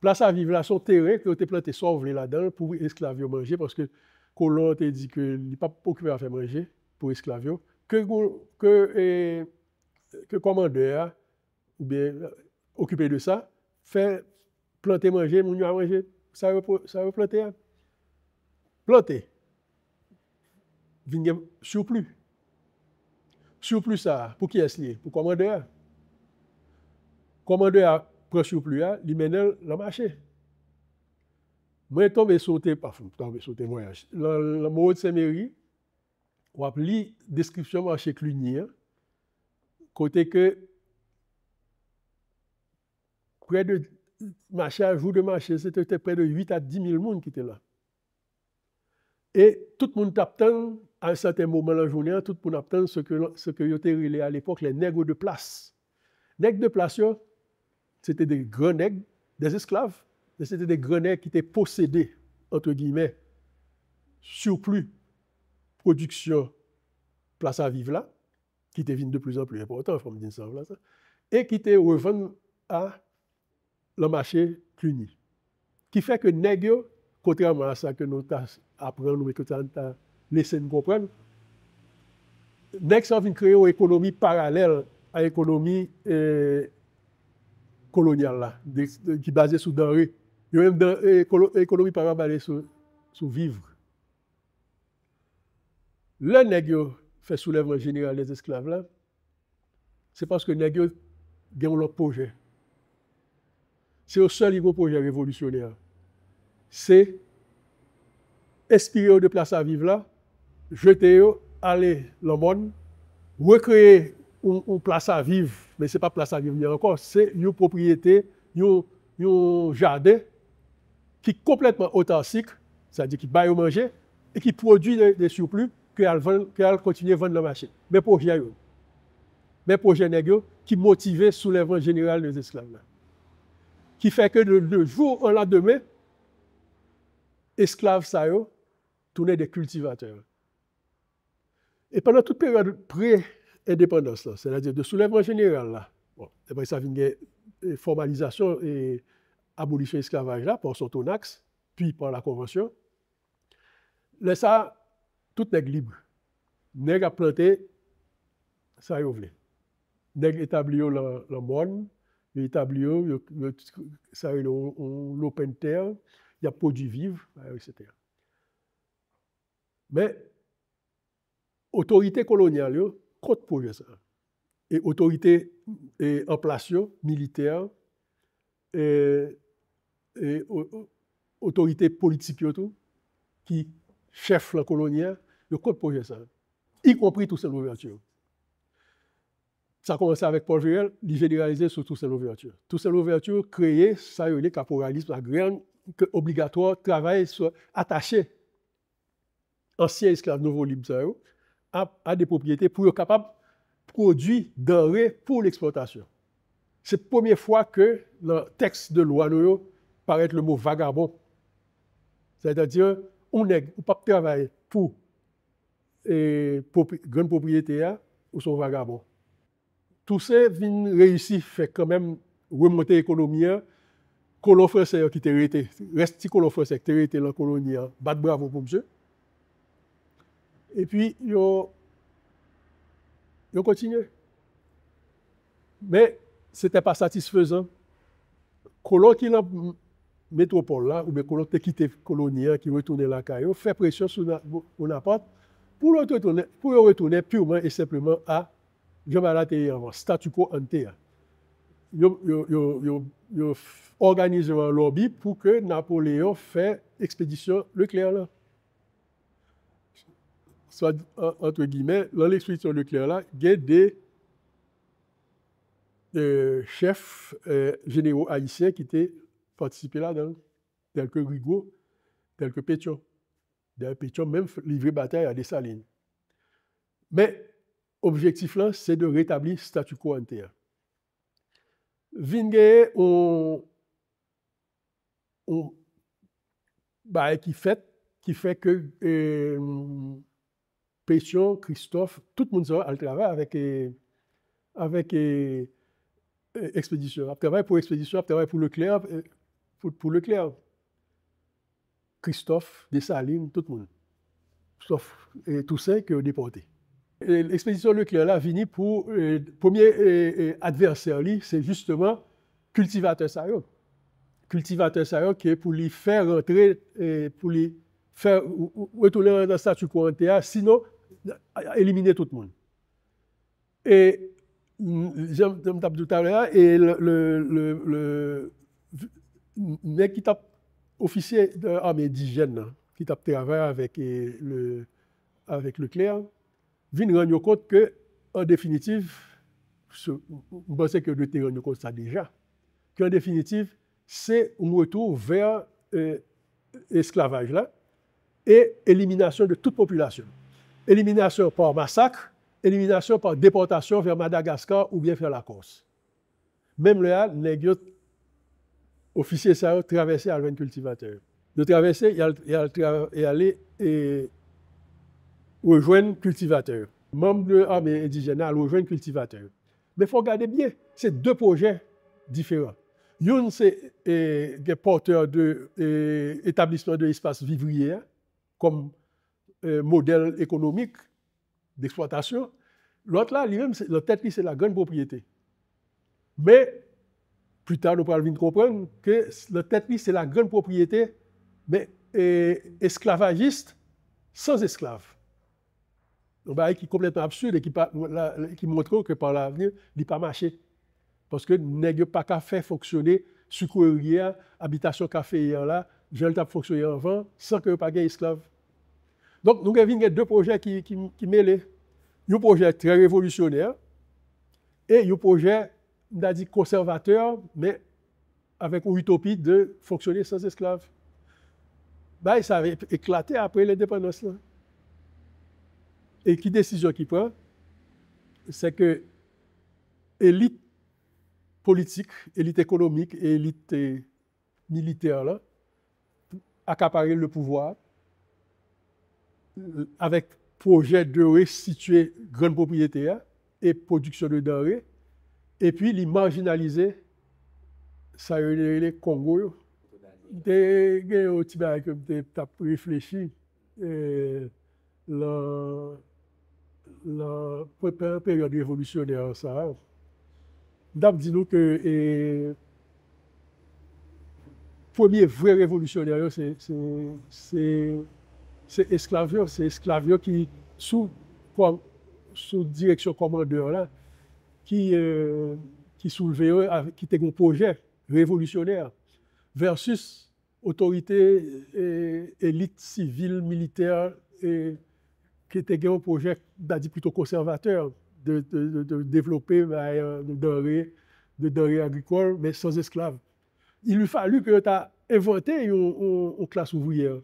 Places à vivre là sont terrains qui ont été plantés sauver là-dedans pour esclaves manger, parce que colon a dit qu'il n'est pas occupé à faire manger pour esclaves. Que commandeur, ou bien occupé de ça, fait planter manger, mon à manger, ça va planter. Planter. Vient surplus. Surplus ça, pour qui est-ce lié? Pour commandeur. Commandeur prend surplus, il mène le marché. Moi, je tombe sauté, voyage. Le mot de Saint-Méry, on a lu description marché Cluny, côté que près de marché, à jour de marché, c'était près de 8 à 10 000 personnes qui étaient là. Et tout le monde t'attend, à un certain moment de la journée, tout le monde attend ce que yo te relé à l'époque, les nègres de place. Nègres de place, c'était des grands nègres, des esclaves, mais c'était des grands nègres qui étaient possédés, entre guillemets, surplus, production, place à vivre là, qui était de plus en plus important, comme dire ça, et qui était revenu à le marché Cluny. Qui fait que nègres, contrairement à ça que nous apprenons et que nous avons laissé nous comprendre, nègres ont créé une économie parallèle à l'économie coloniale, là, qui est basée sur denrées. Il y a même une économie parallèle basée sur vivre. Le nègre fait soulèvement général des esclaves là, c'est parce que les nègres ont leur projet. C'est le seul projet révolutionnaire. C'est inspirer de place à vivre là, jeter, aller dans le monde, recréer une place à vivre, mais ce n'est pas place à vivre encore, c'est une propriété, un jardin qui est complètement authentique, c'est-à-dire qui baille au manger et qui produit des surplus qu'elle continue à vendre dans le marché. Mais projet nègre qui motivait le soulèvement général des esclaves. qui fait que de jour au lendemain, esclaves ça tournaient des cultivateurs. Et pendant toute période pré-indépendance, c'est-à-dire de soulèvement général, là, bon, après ça vient une formalisation et abolition de l'esclavage là, par Sotonax, puis par la Convention, là, ça, tout est libre. Nèg a planté, ça y est. Nèg établi le monde, établi ça y est l'open terre, il y a produits vivres, etc. Mais autorité coloniale, contre projet ça. Et autorité en place militaire et autorité politique qui chef la colonie, le contre projet ça. Y compris tout ça l'ouverture. Ça a commencé avec Paul Vérel, il généralisé sur tout ça l'ouverture. Tout ça l'ouverture créé ça le caporalisme, la grande obligatoire travail soit attaché anciens esclaves nouveaux libres à des propriétés pour être capable de produire denrées pour l'exploitation. C'est la première fois que dans le texte de loi paraît le mot vagabond. C'est-à-dire, on ne peut pas travailler pour grande propriété ou son vagabond. Tout ça vient réussir, fait quand même remonter l'économie. Colon français qui était resté, reste colon français qui était resté dans la colonie, bat bravo pour monsieur. Et puis, ils ont continué. Mais ce n'était pas satisfaisant. Colon qui est dans la métropole, là, ou bien colon qui a quitté la colonie, qui retourne la caillou, fait pression sur Bonaparte pour retourner purement et simplement à avant, statu quo ante. Ils ont organisé un lobby pour que Napoléon fasse expédition Leclerc là. Soit entre guillemets, dans l'expédition Leclerc là, il y a des chefs généraux haïtiens qui étaient participés là-dedans, tels que Rigaud, tels que Pétion. D'ailleurs, Pétion même livré bataille à Dessalines. Mais l'objectif là, c'est de rétablir le statu quo ante. Vingé, qui fait que Pétion, Christophe, tout le monde a le travail avec expédition. Il travaille pour expédition, il travaille pour Leclerc, pour Leclerc. Christophe, Dessalines, tout le monde. Sauf Toussaint qui est déporté. L'expédition Leclerc là vini pour le premier adversaire, c'est justement cultivateur Sayo. Cultivateur Sayo qui est pour lui faire rentrer, pour lui faire retourner dans le statu quo ante, sinon éliminer tout le monde. Et j'aime tout à l'heure, et le mec qui tape officier de l'armée indigène, qui tape travail avec Leclerc, vient rendre compte que, en définitive, je pensais que je rendre compte de ça déjà, qu'en définitive, c'est un retour vers l'esclavage là et élimination de toute population. Élimination par massacre, élimination par déportation vers Madagascar ou bien vers la Corse. Même là, les officiers ça traversaient à 20 cultivateurs. De traverser et aller rejoindre cultivateurs. Membres de l'armée indigène à rejoindre cultivateurs. Mais il faut regarder bien, c'est deux projets différents. L'un, c'est des porteurs d'établissement de l'espace vivrier comme modèle économique d'exploitation. L'autre là, lui-même, la tête, c'est la grande propriété. Mais, plus tard, nous allons comprendre que la tête, c'est la grande propriété, mais esclavagiste sans esclaves. Un bail qui est complètement absurde et qui montre que par l'avenir, il n'a pas marché. Parce que nous n'avons pas qu'à faire fonctionner sucrerie, habitation café là, je l'ai fonctionné avant, sans que pas d'esclaves. Donc, nous avons deux projets qui mêlent. Un projet très révolutionnaire et un projet, on a dit, conservateur, mais avec une utopie de fonctionner sans esclaves. Ben, ça avait éclaté après l'indépendance. Et qui décision qu'il prend? C'est que l'élite politique, élite économique et élite militaire, là, accaparer le pouvoir avec projet de restituer grande propriété et production de denrées, et puis les marginaliser, ça les Congo. J'ai un petit peu réfléchi la période révolutionnaire, ça. D'abord, dis-nous que premier vrai révolutionnaire, c'est Esclavio. C'est Esclavio qui, sous direction commandeur, là, qui soulevait, qui était un projet révolutionnaire versus autorité élite civile, militaire, qui était un projet plutôt conservateur de développer de denrées agricoles, mais sans esclaves. Il lui fallu que tu aies inventé une classe ouvrière.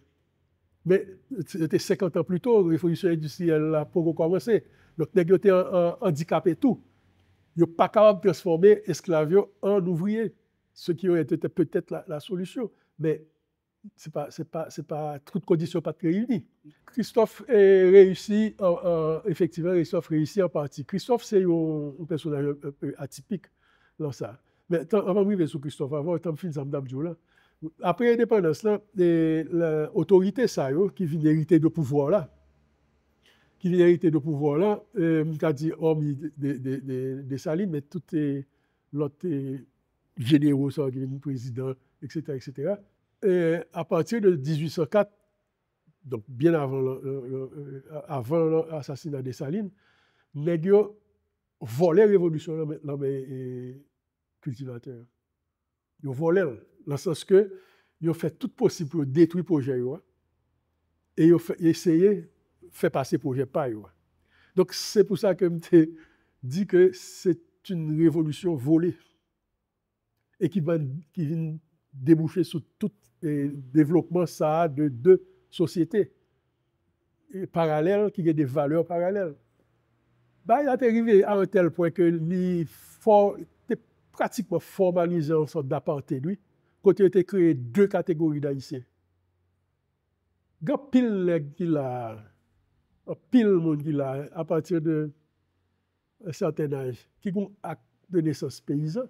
Mais c'était 50 ans plus tôt, la révolution industrielle a pas commencé. Donc, les gens étaient handicapés tout. Ils n'ont pas capable de transformer l'esclavage en ouvrier, ce qui aurait été peut-être la solution. Mais ce n'est pas toutes conditions pas réunies. Christophe réussit, effectivement, Christophe réussit en partie. Christophe, c'est un personnage un peu atypique dans ça. Mais avant de revenir sur Christophe, avant de finir là. Après l'indépendance, l'autorité, qui vient d'hériter de pouvoir là, qu'a dit hormis des Salines, mais tout est l'autre généraux, le président, etc., etc. Et à partir de 1804, donc bien avant l'assassinat des Salines, les gens volaient la révolution dans les cultivateurs. Ils volaient, dans le sens que ils ont fait tout possible pour détruire le projet et ils ont essayé de faire passer le projet par eux. Donc c'est pour ça que je dis que c'est une révolution volée et qui vient déboucher sur tout le développement ça de deux sociétés parallèles qui ont des valeurs parallèles. Il est arrivé à un tel point que les pratiquement formalisé en sorte d'apartheid, lui, quand il a été créé deux catégories d'Haïtiens. Il y a pile monde qui l'a à partir d'un certain âge, qui ont acte de naissance paysan.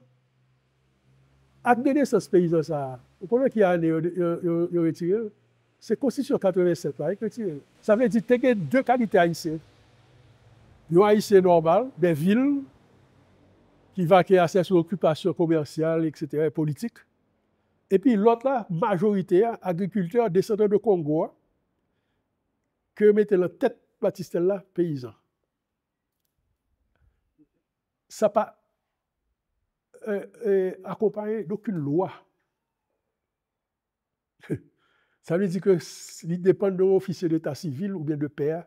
Acte de naissance paysan, ça, vous connaissez qui a année retiré? C'est Constitution 87 là, retiré. Ça veut dire que tu as deux qualités haïtiennes. Il y a un haïtien normal, des villes, qui va qui accès sur l'occupation commerciale, etc., et politique. Et puis l'autre là, majorité, agriculteurs, descendants de Congo, que mettait la tête Baptiste là, paysan. Ça n'a pas accompagné d'aucune loi. Ça veut dire que il dépend d'un officier d'état civil ou bien de père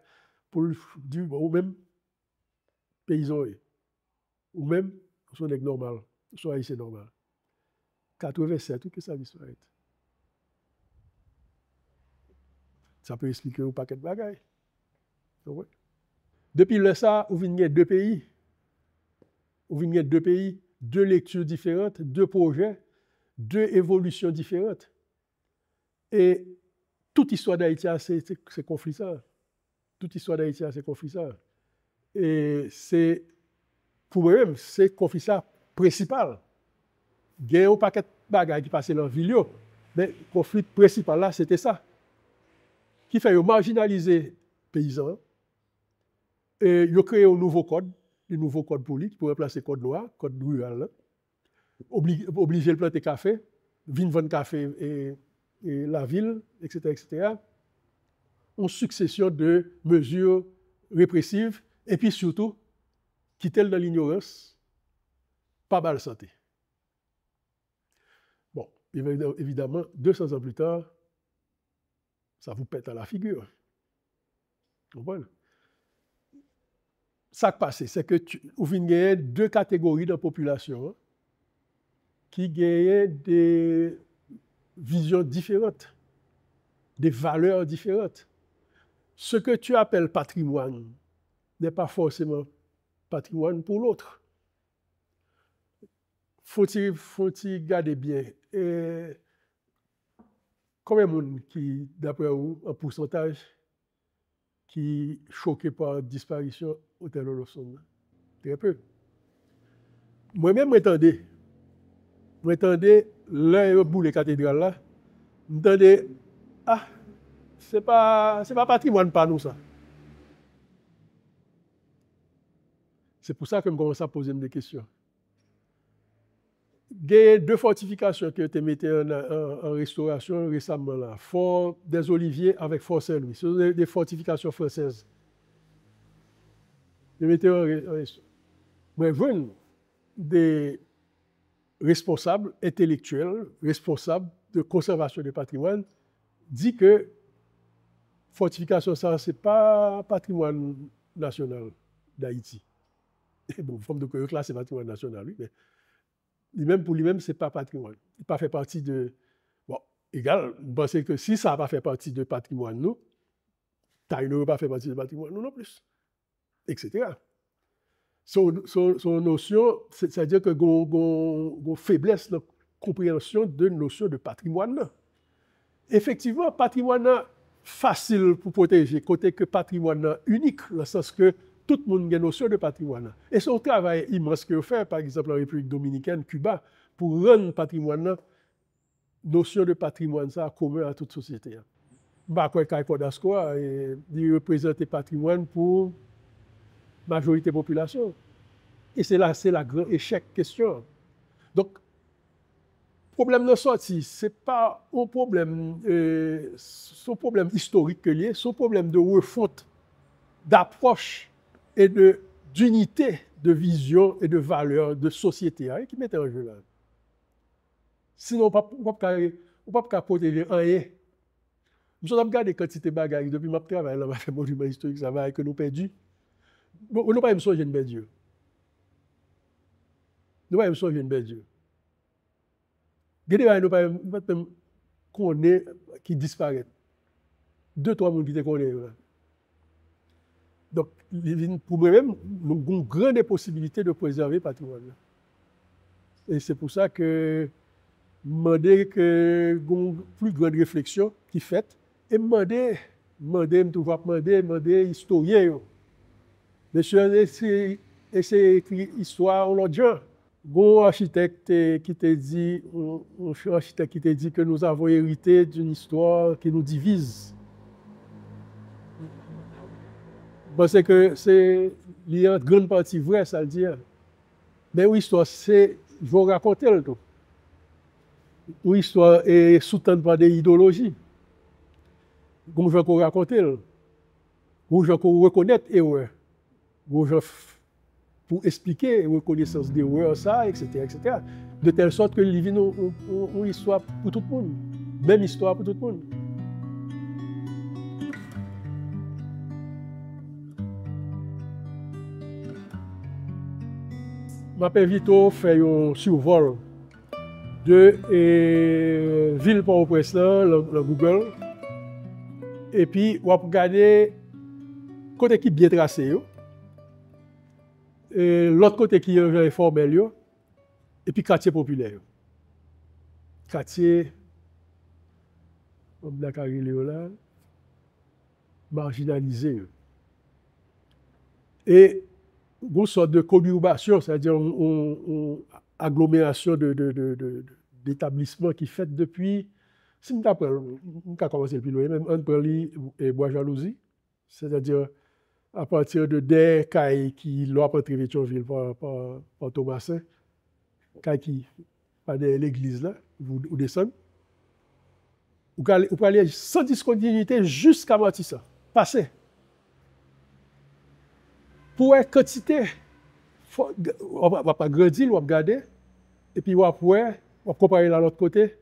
pour dire, ou même paysan, ou même son nègre normal, son haïtien normal. 87, tout que ça l'histoire est. Ça peut expliquer un paquet de bagailles. Depuis le ça, vous venez deux pays. Vous venez deux pays, deux lectures différentes, deux projets, deux évolutions différentes. Et toute histoire d'Haïti, c'est conflit ça. Toute histoire d'Haïti, c'est conflit ça. Et c'est, pour moi-même, c'est conflit ça principal. Il y a un paquet de bagailles qui passaient dans la ville, mais le conflit principal là, c'était ça. Qui fait marginaliser les paysans, et ils ont créé un nouveau code politique pour remplacer le code noir, code rural, obliger le planter café, vendre café et la ville, etc., etc. Une succession de mesures répressives, et puis surtout, quitter dans l'ignorance, pas mal santé. Bon, évidemment, 200 ans plus tard, ça vous pète à la figure. Vous comprenez? Ça qui passe, c'est que vous avez deux catégories de la population qui ont des visions différentes, des valeurs différentes. Ce que tu appelles patrimoine n'est pas forcément patrimoine pour l'autre. faut-il garder bien. Et combien de monde qui, d'après vous, en pourcentage, qui choqué par la disparition au tel Olofson? Très peu. Moi-même, m'entendais l'un bout les cathédrales là, m'entendais, ah, c'est pas patrimoine par nous ça. C'est pour ça que je commence à poser des questions. Il y a 2 fortifications qui ont été mises en restauration récemment là. Fort des Oliviers avec Fort Saint-Louis. Ce sont des fortifications françaises. Ils mettaient en restauration. Mais vraiment, des responsables intellectuels, responsables de conservation du patrimoine, dit que fortification, ça, ce n'est pas patrimoine national d'Haïti. Bon, forme de classe, c'est patrimoine national, oui, mais lui-même, pour lui-même, ce n'est pas patrimoine. Il n'a pas fait partie de. Bon, égal, je pense que si ça n'a pas fait partie de patrimoine, nous, Taïno n'a pas fait partie de patrimoine, nous non plus, etc. Son notion, c'est-à-dire que une faiblesse de compréhension de notion de patrimoine. Effectivement, patrimoine facile pour protéger, côté que patrimoine unique, dans le sens que tout le monde a une notion de patrimoine. Et son travail immense qu'il fait, par exemple en République dominicaine, Cuba, pour rendre patrimoine, notion de patrimoine, ça commun à toute société. Bah, quoi, il représente le patrimoine pour la majorité de la population. Et c'est la grande échec question. Donc, le problème de sortie, ce n'est pas un problème, son problème historique que lié, son problème de refonte, d'approche et d'unité de vision et de valeur de société qui mettent en jeu là. Sinon, on ne peut pas protéger rien. Nous avons regardé la quantité de bagages depuis que je travaille dans le monument historique, ça va que nous perdus. Nous n'avons pas même songé de Dieu. Nous n'avons pas même songé de Dieu. Nous n'avons pas même connaît qui disparaît. 2-3 personnes qui te connaissent. Donc, pour moi-même, nous avons une grande possibilité de préserver le patrimoine. Et c'est pour ça que je demande que une plus grande réflexion qui est faite et demander historien. Monsieur, c'est écrit histoire en l'autre genre. Un architecte qui te dit, que nous avons hérité d'une histoire qui nous divise. Parce que c'est en grande partie vrai, ça le dit. Mais une histoire, c'est, je vais raconter le tout. Une histoire est sous-tendue par des idéologies. Comme je vais raconter, comme je vais reconnaître l'erreur, pour expliquer la reconnaissance des erreurs, ça, etc., etc. De telle sorte que les vignes ont une histoire pour tout le monde. Même histoire pour tout le monde. Je m'appelle Vito, fait un survol de ville Port-au-Prince, le Google. Et puis, on va regarder côté qui est bien tracé. L'autre côté qui est informel, et puis quartier populaire. Quartier, comme la carrière là, marginalisé. Et une sorte de conurbation, c'est-à-dire une agglomération d'établissements qui fait depuis, si on a commencé depuis loin, même Anne-Perly et Bois-Jalousie, c'est-à-dire à partir de des cailles qui l'ont entré Pétionville par Thomasin, cailles qui, par l'église là, vous descendez. Vous pouvez aller sans discontinuité jusqu'à Matissa, passer. Pour une quantité, on ne va pas grandir, on va regarder, et puis on va comparer à l'autre côté,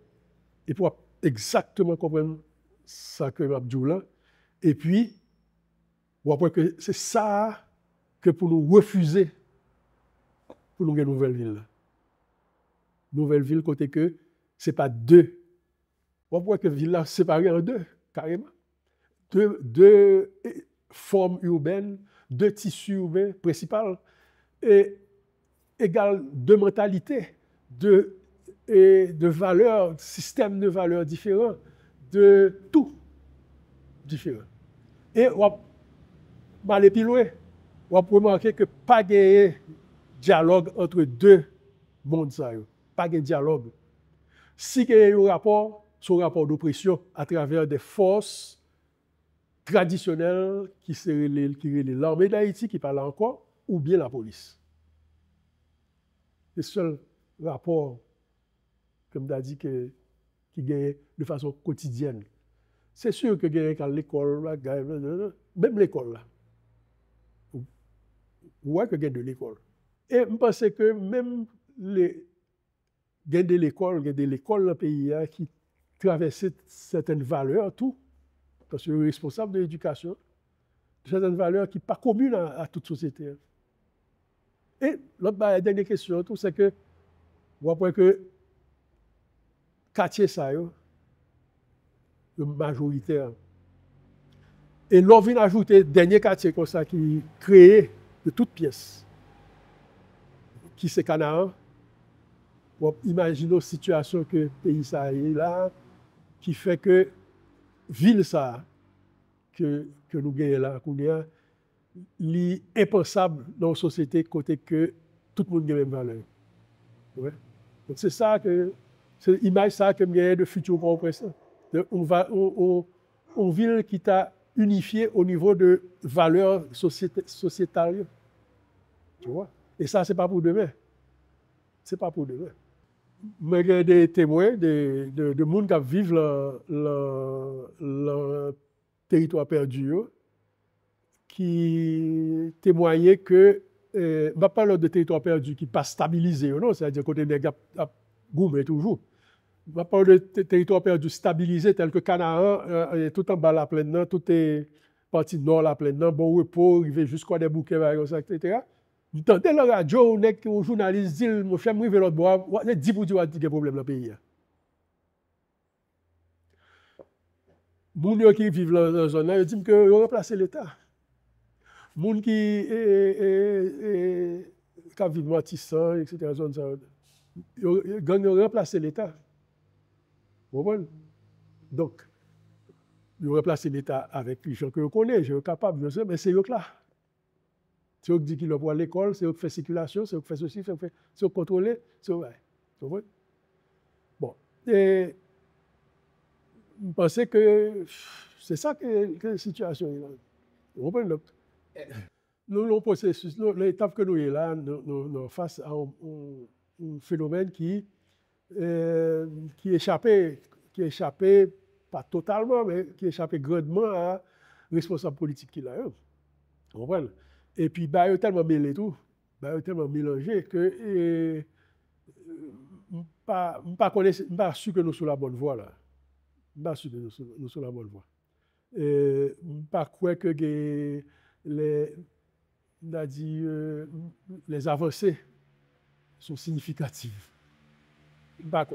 et puis on va exactement comprendre ça que je dis là. Et puis, on va que c'est ça que pour nous refuser, pour nous gagner une nouvelle ville. Nouvelle ville, côté que ce n'est pas deux. On voit que la ville est séparée en deux, carrément. Deux formes urbaines, deux tissus urbains principaux, et égale deux mentalités, de valeurs, systèmes de valeurs différents, de tout différent. Et on va aller plus loin. On va remarquer que pas de dialogue entre deux mondes. Pas de dialogue. Si il y a un rapport, c'est un rapport d'oppression à travers des forces traditionnelles qui seraient l'armée d'Haïti qui parle encore, ou bien la police. C'est le seul rapport, comme tu as dit, qui gagne de façon quotidienne. C'est sûr que gagne à l'école, même l'école là. Ouais que gagne de l'école. Et je pense que même les gagne de l'école dans le pays qui traversent certaines valeurs, tout, parce que le responsable de l'éducation, certaines valeurs qui ne sont pas communes à toute société. Et l'autre dernière question, c'est que on voit que quartier ça, le majoritaire. Et l'on vient ajouter dernier quartier comme ça qui créé de toutes pièces, qui c'est Canaan. Imaginons la situation que le pays ça est là, qui fait que ville ça que nous gagnons là, est impensable dans la société côté que tout le monde a la même valeur. Ouais. Donc c'est ça que c'est l'image ça que gagne de futur pour ça. On ville qui t'a unifié au niveau de valeurs sociétales. Tu vois? Et ça, c'est pas pour demain. C'est pas pour demain. Mais il y a des témoins de gens qui vivent le territoire perdu, qui témoignaient que, je ne parle pas de territoire perdu qui n'est pas stabilisé, non, c'est-à-dire côté des gars gourmet toujours. Je parle de territoire perdu stabilisé tel que Canaan, tout en bas la plaine, tout est partie nord la plaine, bon repos, arrivé jusqu'à des bouquets, etc. Vous entendez la radio, un journaliste dit, mon frère, je vais l'autre bois, on dit pour dire qu'il y a des problèmes dans le pays. Les gens qui vivent dans la zone, ils disent qu'ils ont remplacé l'État. Les gens qui vivent dans Tissan, etc., ils ont remplacé l'État. Donc, ils ont remplacé l'État avec les gens que vous connaissez, les gens capables, mais c'est eux là. C'est eux qui disent qu'ils vont à l'école, c'est eux qui font circulation, c'est eux qui font ceci, c'est eux qui contrôlent, c'est eux qui font. Bon. Et je pensais que c'est ça que la situation est là. Vous comprenez? Nous, processus, l'étape que nous sommes là, nous face à un phénomène qui échappait, pas totalement, mais qui échappait grandement à la responsable politique qu'il a. Vous comprenez? Et puis, il est tellement mêlé tout, il est tellement mélangé que je ne suis pas sûr que nous sommes sur la bonne voie là. Je ne suis pas sûr que nous sommes sur la bonne voie. Je ne suis pas sûr que les avancées sont significatives.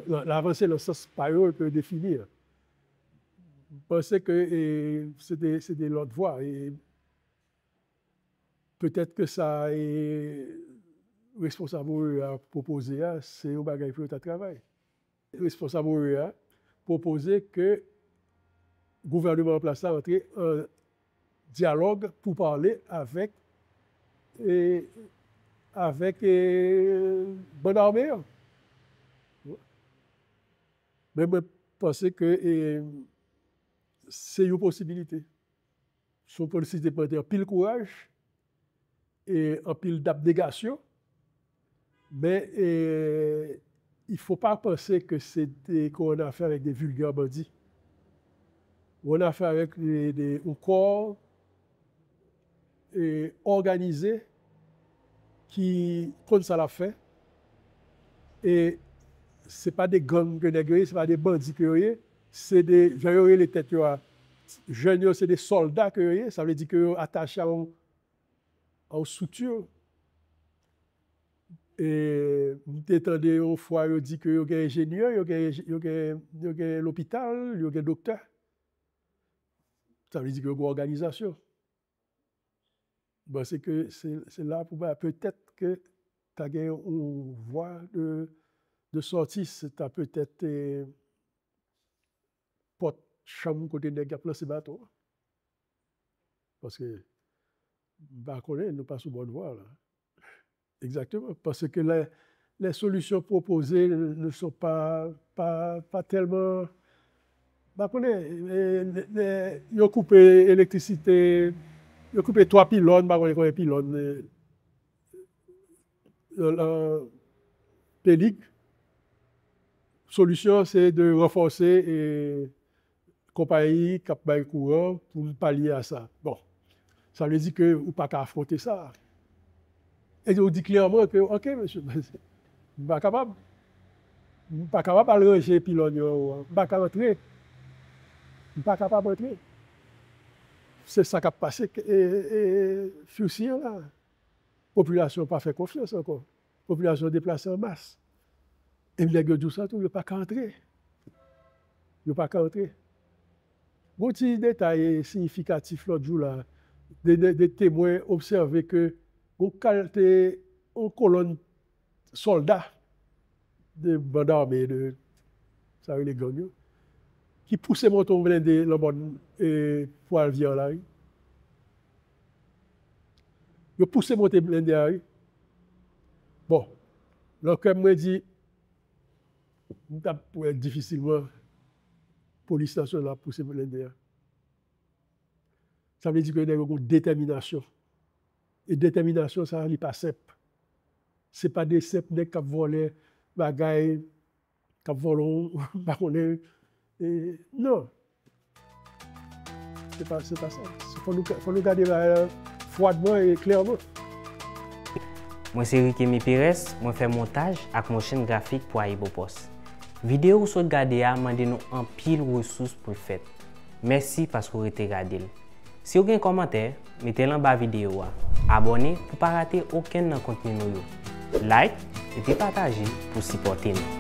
L'avancée dans le sens pas eux que définir. Je pensais que c'est de l'autre voie. Et peut-être que ça est responsable à proposer, c'est un bagage pour le travail. Responsable à proposer que le gouvernement en place entre en dialogue pour parler avec bonne armée. Mais je pense que c'est une possibilité. Son politique dépend de pile courage et en pile d'abnégation. Mais il ne faut pas penser que c'est qu'on a affaire avec des vulgaires bandits. On a affaire avec un corps organisé qui, comme ça l'a fait, et ce n'est pas des gangs que ce n'est pas des bandits que c'est des gens les têtes jeunes, c'est des soldats que ça veut dire que attachés en suture. Et vous entendez une fois, ils disent qu'il y a un ingénieur, il y a l'hôpital, il y a un docteur. Ça veut dire qu'il y a une organisation. Bon, c'est là pour peut-être que tu as une voie de sortie, c'est peut-être porte chambre côté nèg a placé bateau. Parce que bah connaît nous pas sous bonne voie là. Exactement, parce que les solutions proposées ne sont pas tellement bah connaît ils ont coupé l'électricité, ils ont coupé 3 pylônes, bah connaît pylônes Pélic. Solution c'est de renforcer et compagnie qui a courant pour pallier à ça. Bon, ça veut dire que vous pas qu'à affronter ça. Et on dit clairement que, ok, monsieur, je ne suis pas capable. Je ne suis pas capable de ranger les pylônes. Je ne suis pas capable d'entrer. Je ne suis pas capable d'entrer. C'est ça qui a passé. Et Fusien, là, la population n'a pas fait confiance encore. La population déplacée en masse. Et les gars disent ça, tout, il n'y a pas qu'à entrer. Il n'y a pas qu'à entrer. Un petit détail significatif l'autre jour, là, des témoins observaient que une colonne soldats de bande armée de ça les gangs qui poussaient moton blindé la bonne pour aller vers la rue. Ils poussaient moton blindé la rue. Bon, donc comme moi dit, difficilement police nationale pousser blindé. Ça veut dire que y a une détermination. Et détermination, ça n'est pas simple. Ce n'est pas des simples nègres qui volent bagailles, qui volent, non. Ce n'est pas ça. Il faut nous garder froidement et clairement. Moi, c'est Rikemi Pires, moi fais montage avec mon chaîne graphique pour Aibo Post. Vidéo où vous regardez a demandé nous en pile ressources pour le faire. Merci parce que vous avez regardé. Si vous avez un commentaire, mettez-le en bas de la vidéo. Abonnez pour ne pas rater aucun contenu. Like et puis partagez pour supporter nous.